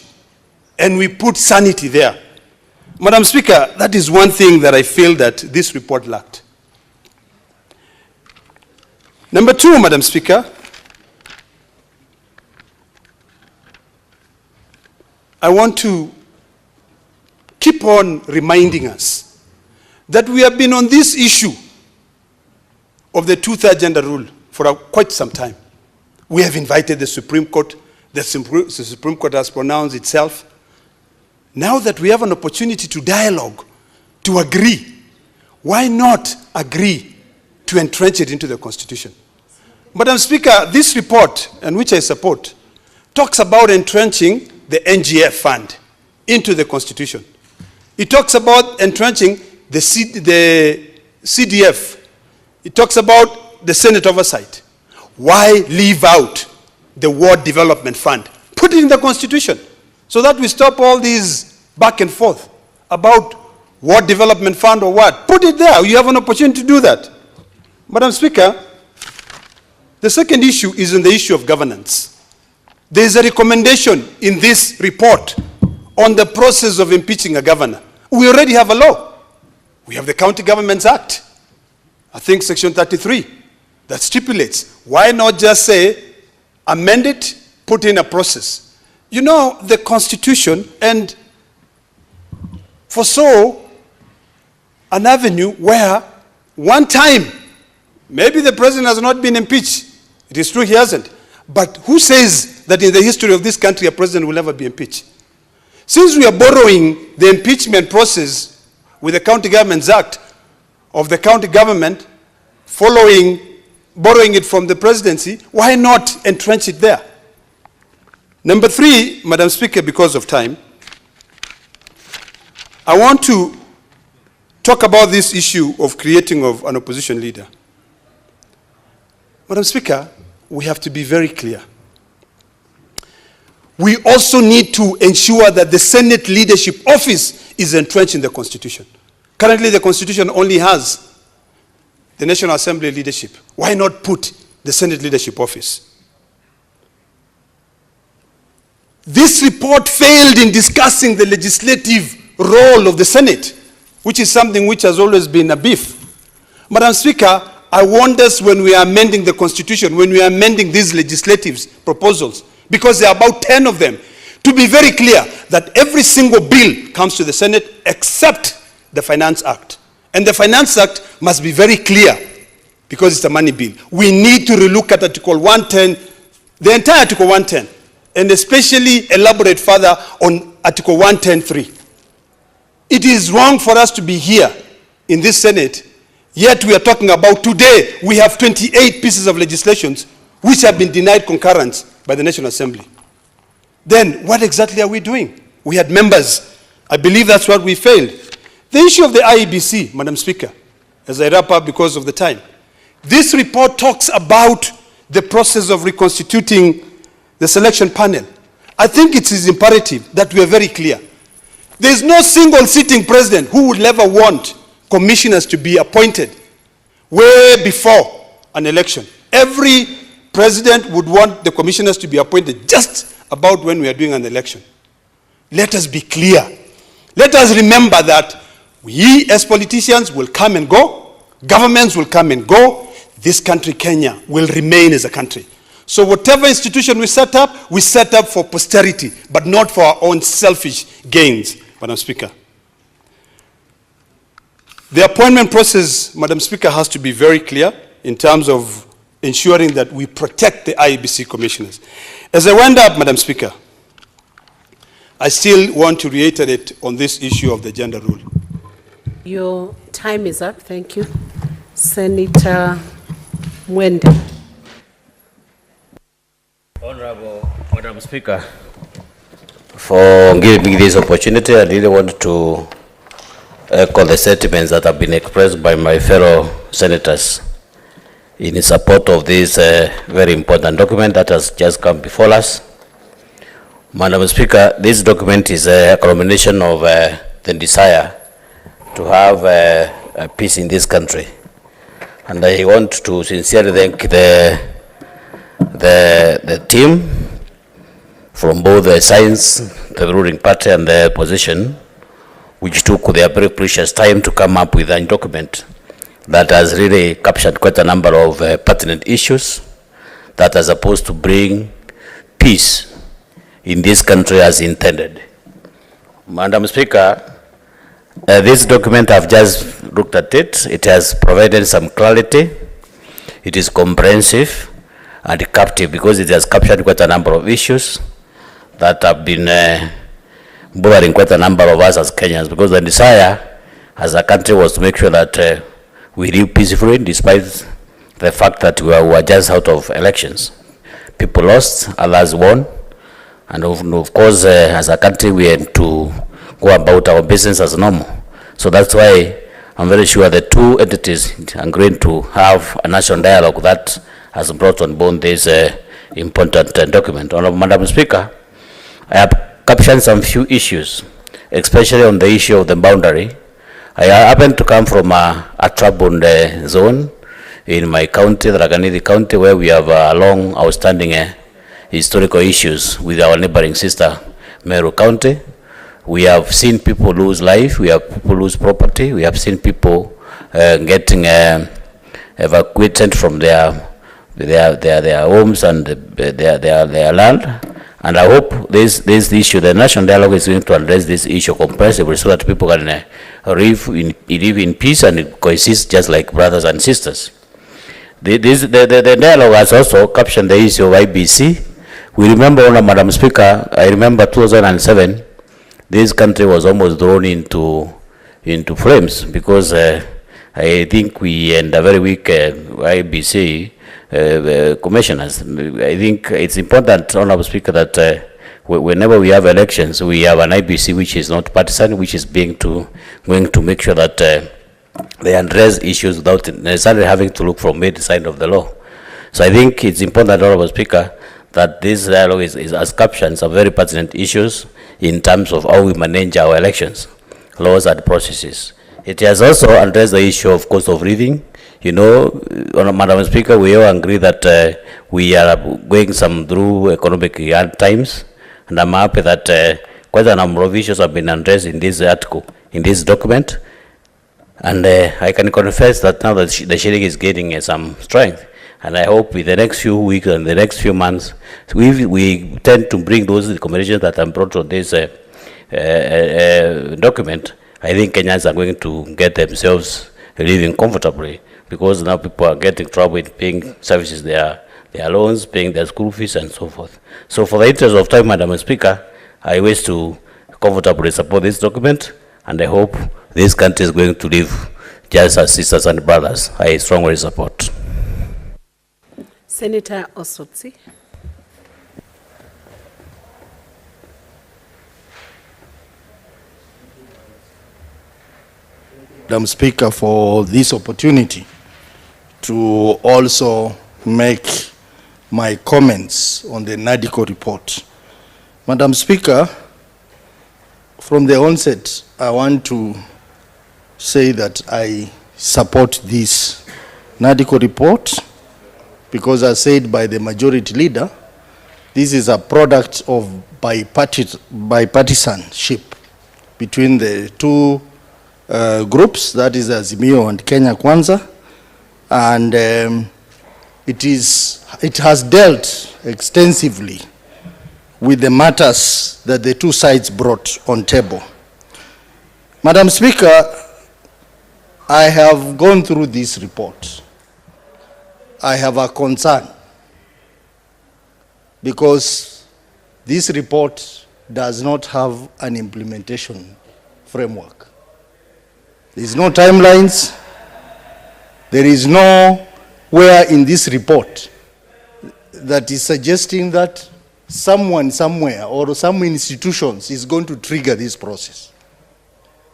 and we put sanity there? Madam Speaker, that is one thing that I feel that this report lacked. Number two, Madam Speaker, I want to keep on reminding us that we have been on this issue of the 2/3 gender rule for quite some time. We have invited the Supreme Court. The Supreme Court has pronounced itself. Now that we have an opportunity to dialogue, to agree, why not agree to entrench it into the Constitution? Madam Speaker, this report, and which I support, talks about entrenching the NGF fund into the Constitution. It talks about entrenching the CDF. It talks about the Senate Oversight. Why leave out the Ward Development Fund? Put it in the Constitution so that we stop all these back and forth about Ward Development Fund or what. Put it there. You have an opportunity to do that. Madam Speaker, the second issue is in the issue of governance. There is a recommendation in this report on the process of impeaching a governor. We already have a law. We have the County Governments Act, I think Section 33, that stipulates. Why not just say, amend it, put in a process? You know, the Constitution, and foresaw an avenue where one time, maybe the president has not been impeached. It is true he hasn't. But who says that in the history of this country a president will never be impeached? Since we are borrowing the impeachment process with the County Governments Act of the county government, borrowing it from the presidency, why not entrench it there? Number three, Madam Speaker, because of time, I want to talk about this issue of creating of an opposition leader. Madam Speaker, we have to be very clear. We also need to ensure that the Senate leadership office is entrenched in the Constitution. Currently, the Constitution only has the National Assembly leadership. Why not put the Senate leadership office? This report failed in discussing the legislative role of the Senate, which is something which has always been a beef. Madam Speaker, I want us, when we are amending the Constitution, when we are amending these legislative proposals, because there are about 10 of them, to be very clear that every single bill comes to the Senate except the Finance Act. And the Finance Act must be very clear because it's a money bill. We need to relook at Article 110, the entire Article 110, and especially elaborate further on Article 110(3). It is wrong for us to be here in this Senate, yet we are talking about today, we have 28 pieces of legislation which have been denied concurrence by the National Assembly. Then what exactly are we doing? We had members. I believe that's what we failed. The issue of the IEBC, Madam Speaker, as I wrap up because of the time. This report talks about the process of reconstituting the selection panel. I think it is imperative that we are very clear. There is no single sitting president who would ever want commissioners to be appointed way before an election. Every president would want the commissioners to be appointed just about when we are doing an election. Let us be clear. Let us remember that we as politicians will come and go, governments will come and go, this country, Kenya, will remain as a country. So whatever institution we set up for posterity, but not for our own selfish gains, Madam Speaker. The appointment process, Madam Speaker, has to be very clear in terms of ensuring that we protect the IEBC commissioners. As I wind up, Madam Speaker, I still want to reiterate on this issue of the gender rule. Your time is up. Thank you. Senator Mwende. Honorable Madam Speaker, for giving me this opportunity, I really want to echo the sentiments that have been expressed by my fellow senators in support of this very important document that has just come before us. Madam Speaker, this document is a culmination of the desire to have peace in this country. And I want to sincerely thank the team from both the sides, the ruling party and the opposition, which took their very precious time to come up with a document that has really captured quite a number of pertinent issues that are supposed to bring peace in this country as intended. Madam Speaker, this document, I've just looked at it. It has provided some clarity. It is comprehensive and captive because it has captured quite a number of issues that have been bothering quite a number of us as Kenyans, because the desire as a country was to make sure that we live peacefully despite the fact that we were just out of elections. People lost, others won, and of course as a country we had to go about our business as normal. So that's why I'm very sure the two entities are going to have a national dialogue that has brought on board this important document. Honorable Madam Speaker, I have captured some few issues, especially on the issue of the boundary. I happen to come from a troubled zone in my county, the Raganidi County, where we have long outstanding historical issues with our neighboring sister, Meru County. We have seen people lose life, we have people lose property, we have seen people getting evacuated from their homes and their land. And I hope this issue, the national dialogue is going to address this issue comprehensively so that people can live in peace and coexist just like brothers and sisters. The dialogue has also captured the issue of IBC. We remember, Madam Speaker, I remember 2007, this country was almost thrown into flames because I think we had a very weak IBC commissioners. I think it's important, Honorable Speaker, that whenever we have elections, we have an IBC which is not partisan, which is going to make sure that they address issues without necessarily having to look from either side of the law. So I think it's important, Honorable Speaker, that this dialogue has captured some very pertinent issues in terms of how we manage our elections, laws and processes. It has also addressed the issue of cost of living. You know, Madam Speaker, we all agree that we are going through economic hard times, and I'm happy that quite a number of issues have been addressed in this article, in this document, and I can confess that now that the shilling is gaining some strength, and I hope in the next few weeks and the next few months, we tend to bring those recommendations that are brought on this document. I think Kenyans are going to get themselves living comfortably, because now people are getting trouble in paying services, their loans, paying their school fees and so forth. So for the interest of time, Madam Speaker, I wish to comfortably support this document, and I hope this country is going to live just as sisters and brothers. I strongly support. Senator Osotsi. Madam Speaker, for this opportunity to also make my comments on the NADCO report. Madam Speaker, from the onset, I want to say that I support this NADCO report because, as said by the majority leader, this is a product of bipartisanship between the two groups, that is Azimio and Kenya Kwanza, and it has dealt extensively with the matters that the two sides brought on table. Madam Speaker, I have gone through this report. I have a concern because this report does not have an implementation framework. There is no timelines. There is nowhere in this report that is suggesting that someone somewhere or some institutions is going to trigger this process.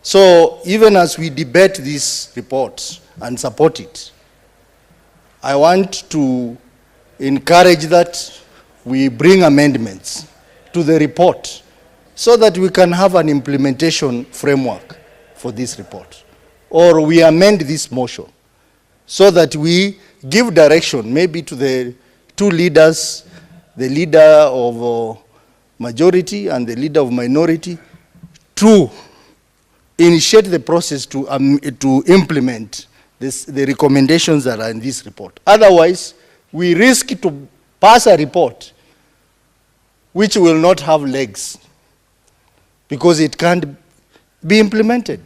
So even as we debate these reports and support it, I want to encourage that we bring amendments to the report so that we can have an implementation framework for this report. Or we amend this motion so that we give direction maybe to the two leaders, the leader of majority and the leader of minority, to initiate the process to implement the recommendations that are in this report. Otherwise, we risk to pass a report which will not have legs because it can't be implemented.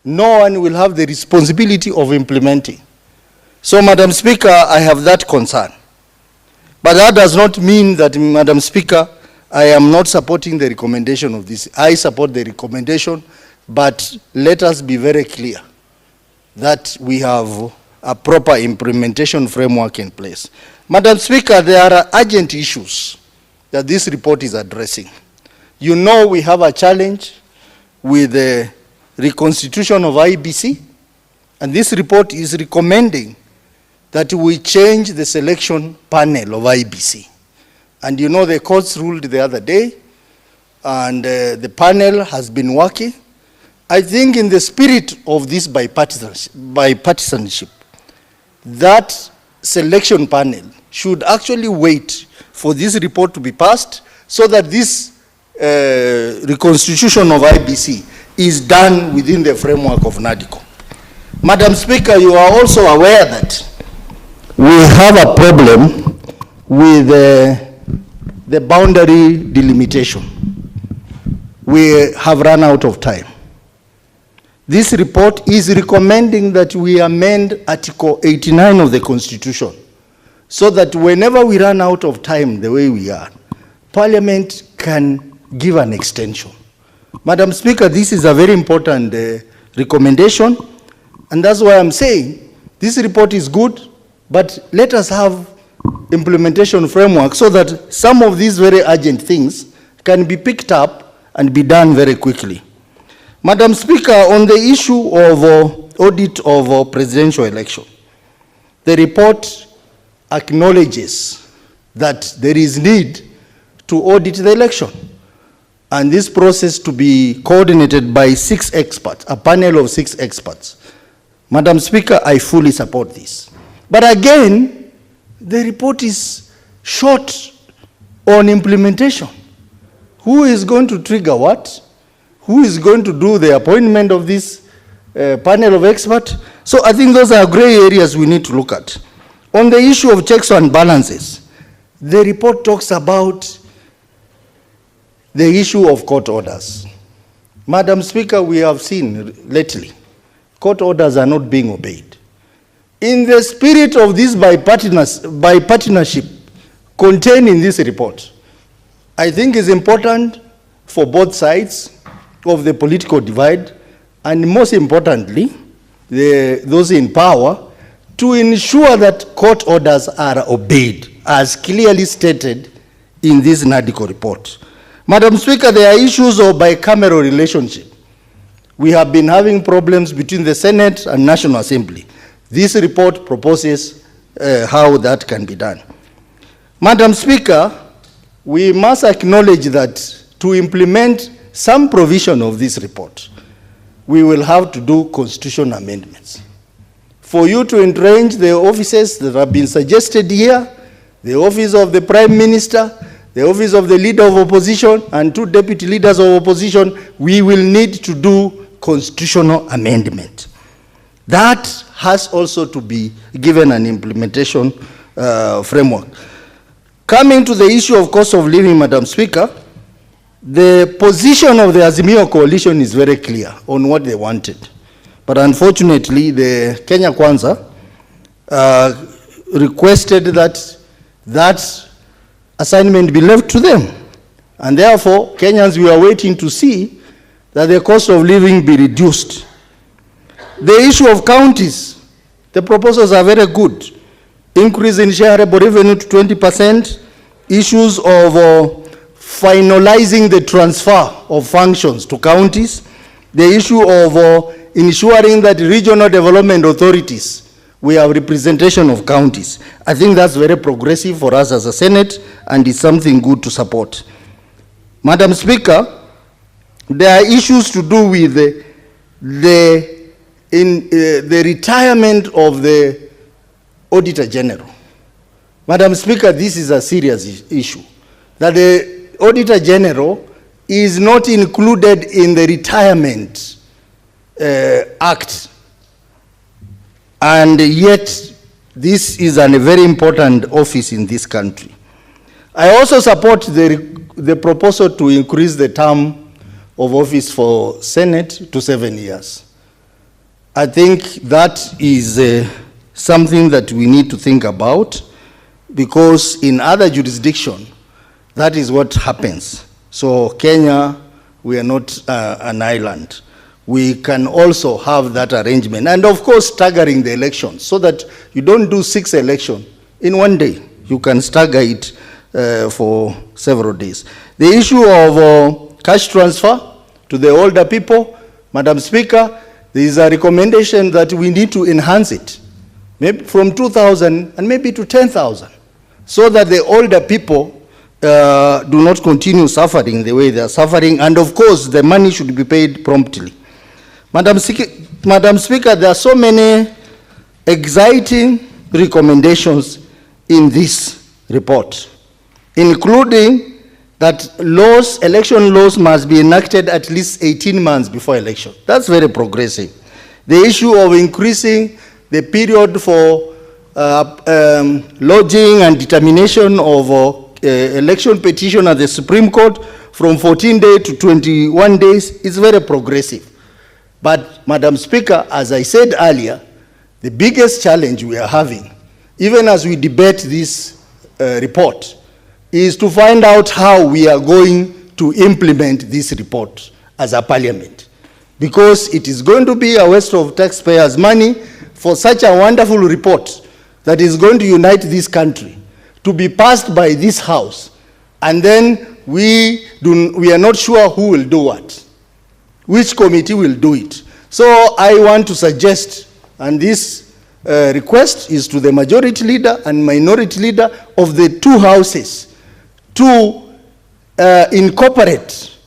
No one will have the responsibility of implementing. So, Madam Speaker, I have that concern. But that does not mean that, Madam Speaker, I am not supporting the recommendation of this. I support the recommendation, but let us be very clear that we have a proper implementation framework in place. Madam Speaker, there are urgent issues that this report is addressing. You know we have a challenge with the reconstitution of IBC, and this report is recommending that we change the selection panel of IBC. And you know the courts ruled the other day, and the panel has been working. I think in the spirit of this bipartisanship, that selection panel should actually wait for this report to be passed so that this reconstitution of IBC is done within the framework of NADICO. Madam Speaker, you are also aware that we have a problem with the boundary delimitation. We have run out of time. This report is recommending that we amend Article 89 of the Constitution so that whenever we run out of time the way we are, Parliament can give an extension. Madam Speaker, this is a very important recommendation, and that's why I'm saying this report is good, but let us have implementation framework so that some of these very urgent things can be picked up and be done very quickly. Madam Speaker, on the issue of audit of presidential election, the report acknowledges that there is need to audit the election, and this process to be coordinated by 6 experts, a panel of 6 experts. Madam Speaker, I fully support this. But again, the report is short on implementation. Who is going to trigger what? Who is going to do the appointment of this panel of experts? So I think those are gray areas we need to look at. On the issue of checks and balances, the report talks about the issue of court orders. Madam Speaker, we have seen lately, court orders are not being obeyed. In the spirit of this bipartisanship contained in this report, I think it's important for both sides of the political divide, and most importantly, those in power, to ensure that court orders are obeyed, as clearly stated in this NADICO report. Madam Speaker, there are issues of bicameral relationship. We have been having problems between the Senate and National Assembly. This report proposes how that can be done. Madam Speaker, we must acknowledge that to implement some provision of this report, we will have to do constitutional amendments. For you to entrench the offices that have been suggested here, the office of the Prime Minister, the office of the Leader of Opposition, and 2 deputy leaders of opposition, we will need to do constitutional amendment. That has also to be given an implementation framework. Coming to the issue of cost of living, Madam Speaker, the position of the Azimio coalition is very clear on what they wanted. But unfortunately, the Kenya Kwanza requested that that assignment be left to them. And therefore, Kenyans, we are waiting to see that the cost of living be reduced. The issue of counties, the proposals are very good. Increase in shareable revenue to 20%, issues of finalizing the transfer of functions to counties, the issue of ensuring that regional development authorities we have representation of counties. I think that's very progressive for us as a Senate, and it's something good to support. Madam Speaker, there are issues to do with the retirement of the Auditor General. Madam Speaker, this is a serious issue, that the Auditor General is not included in the Retirement Act. And yet, this is a very important office in this country. I also support the proposal to increase the term of office for Senate to 7 years. I think that is something that we need to think about, because in other jurisdictions, that is what happens. So Kenya, we are not an island. We can also have that arrangement. And of course, staggering the elections, so that you don't do 6 elections in one day. You can stagger it for several days. The issue of cash transfer to the older people, Madam Speaker, there is a recommendation that we need to enhance it, maybe from 2,000 and maybe to 10,000, so that the older people do not continue suffering the way they are suffering. And of course, the money should be paid promptly. Madam Speaker, there are so many exciting recommendations in this report, including that election laws must be enacted at least 18 months before election. That's very progressive. The issue of increasing the period for lodging and determination of election petition at the Supreme Court from 14 days to 21 days is very progressive. But, Madam Speaker, as I said earlier, the biggest challenge we are having, even as we debate this report, is to find out how we are going to implement this report as a parliament. Because it is going to be a waste of taxpayers' money for such a wonderful report that is going to unite this country to be passed by this House, and then we are not sure who will do what. Which committee will do it? So I want to suggest, and this request is to the majority leader and minority leader of the 2 houses, to incorporate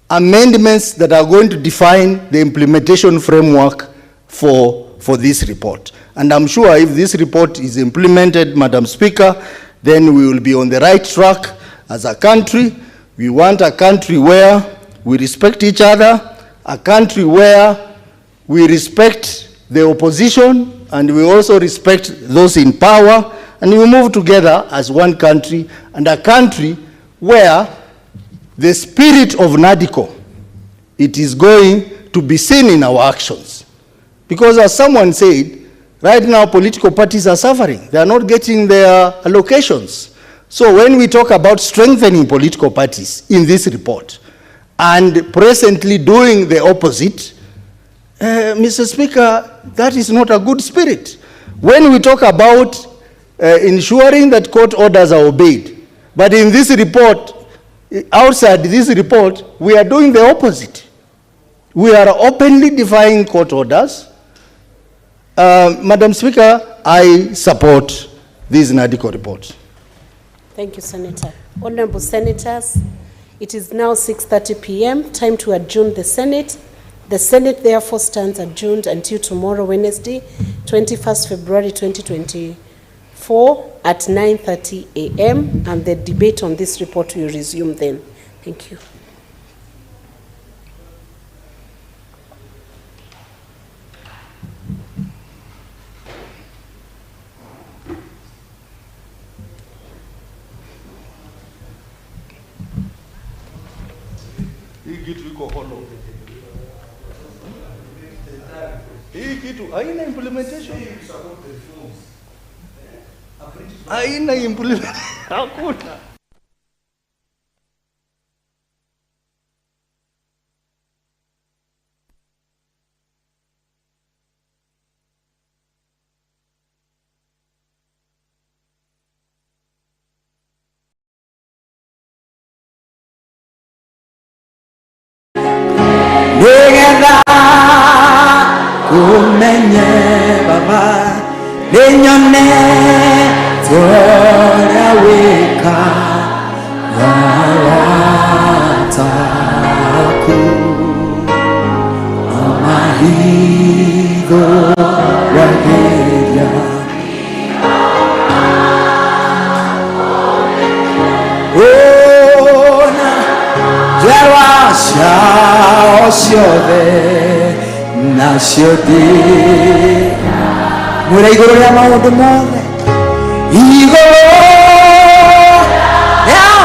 amendments that are going to define the implementation framework for this report. And I'm sure if this report is implemented, Madam Speaker, then we will be on the right track as a country. We want a country where we respect each other, a country where we respect the opposition and we also respect those in power, and we move together as one country, and a country where the spirit of NADICO, it is going to be seen in our actions. Because as someone said, right now political parties are suffering. They are not getting their allocations. So when we talk about strengthening political parties in this report, and presently doing the opposite, Mr. Speaker, that is not a good spirit. When we talk about ensuring that court orders are obeyed, but in this report, outside this report, we are doing the opposite. We are openly defying court orders. Madam Speaker, I support this NADICO report. Thank you, Senator. Honorable Senators, it is now 6:30 p.m., time to adjourn the Senate. The Senate therefore stands adjourned until tomorrow, Wednesday, 21st February 2024 at 9:30 a.m. and the debate on this report will resume then. Thank you. Hii kitu haina implementation. Haina implementation. Hakuna. umenye baba ninyone tora weka wataku amahigo wageria ona jawasha osiode naciodi mura iguru ria maundu mothe iguru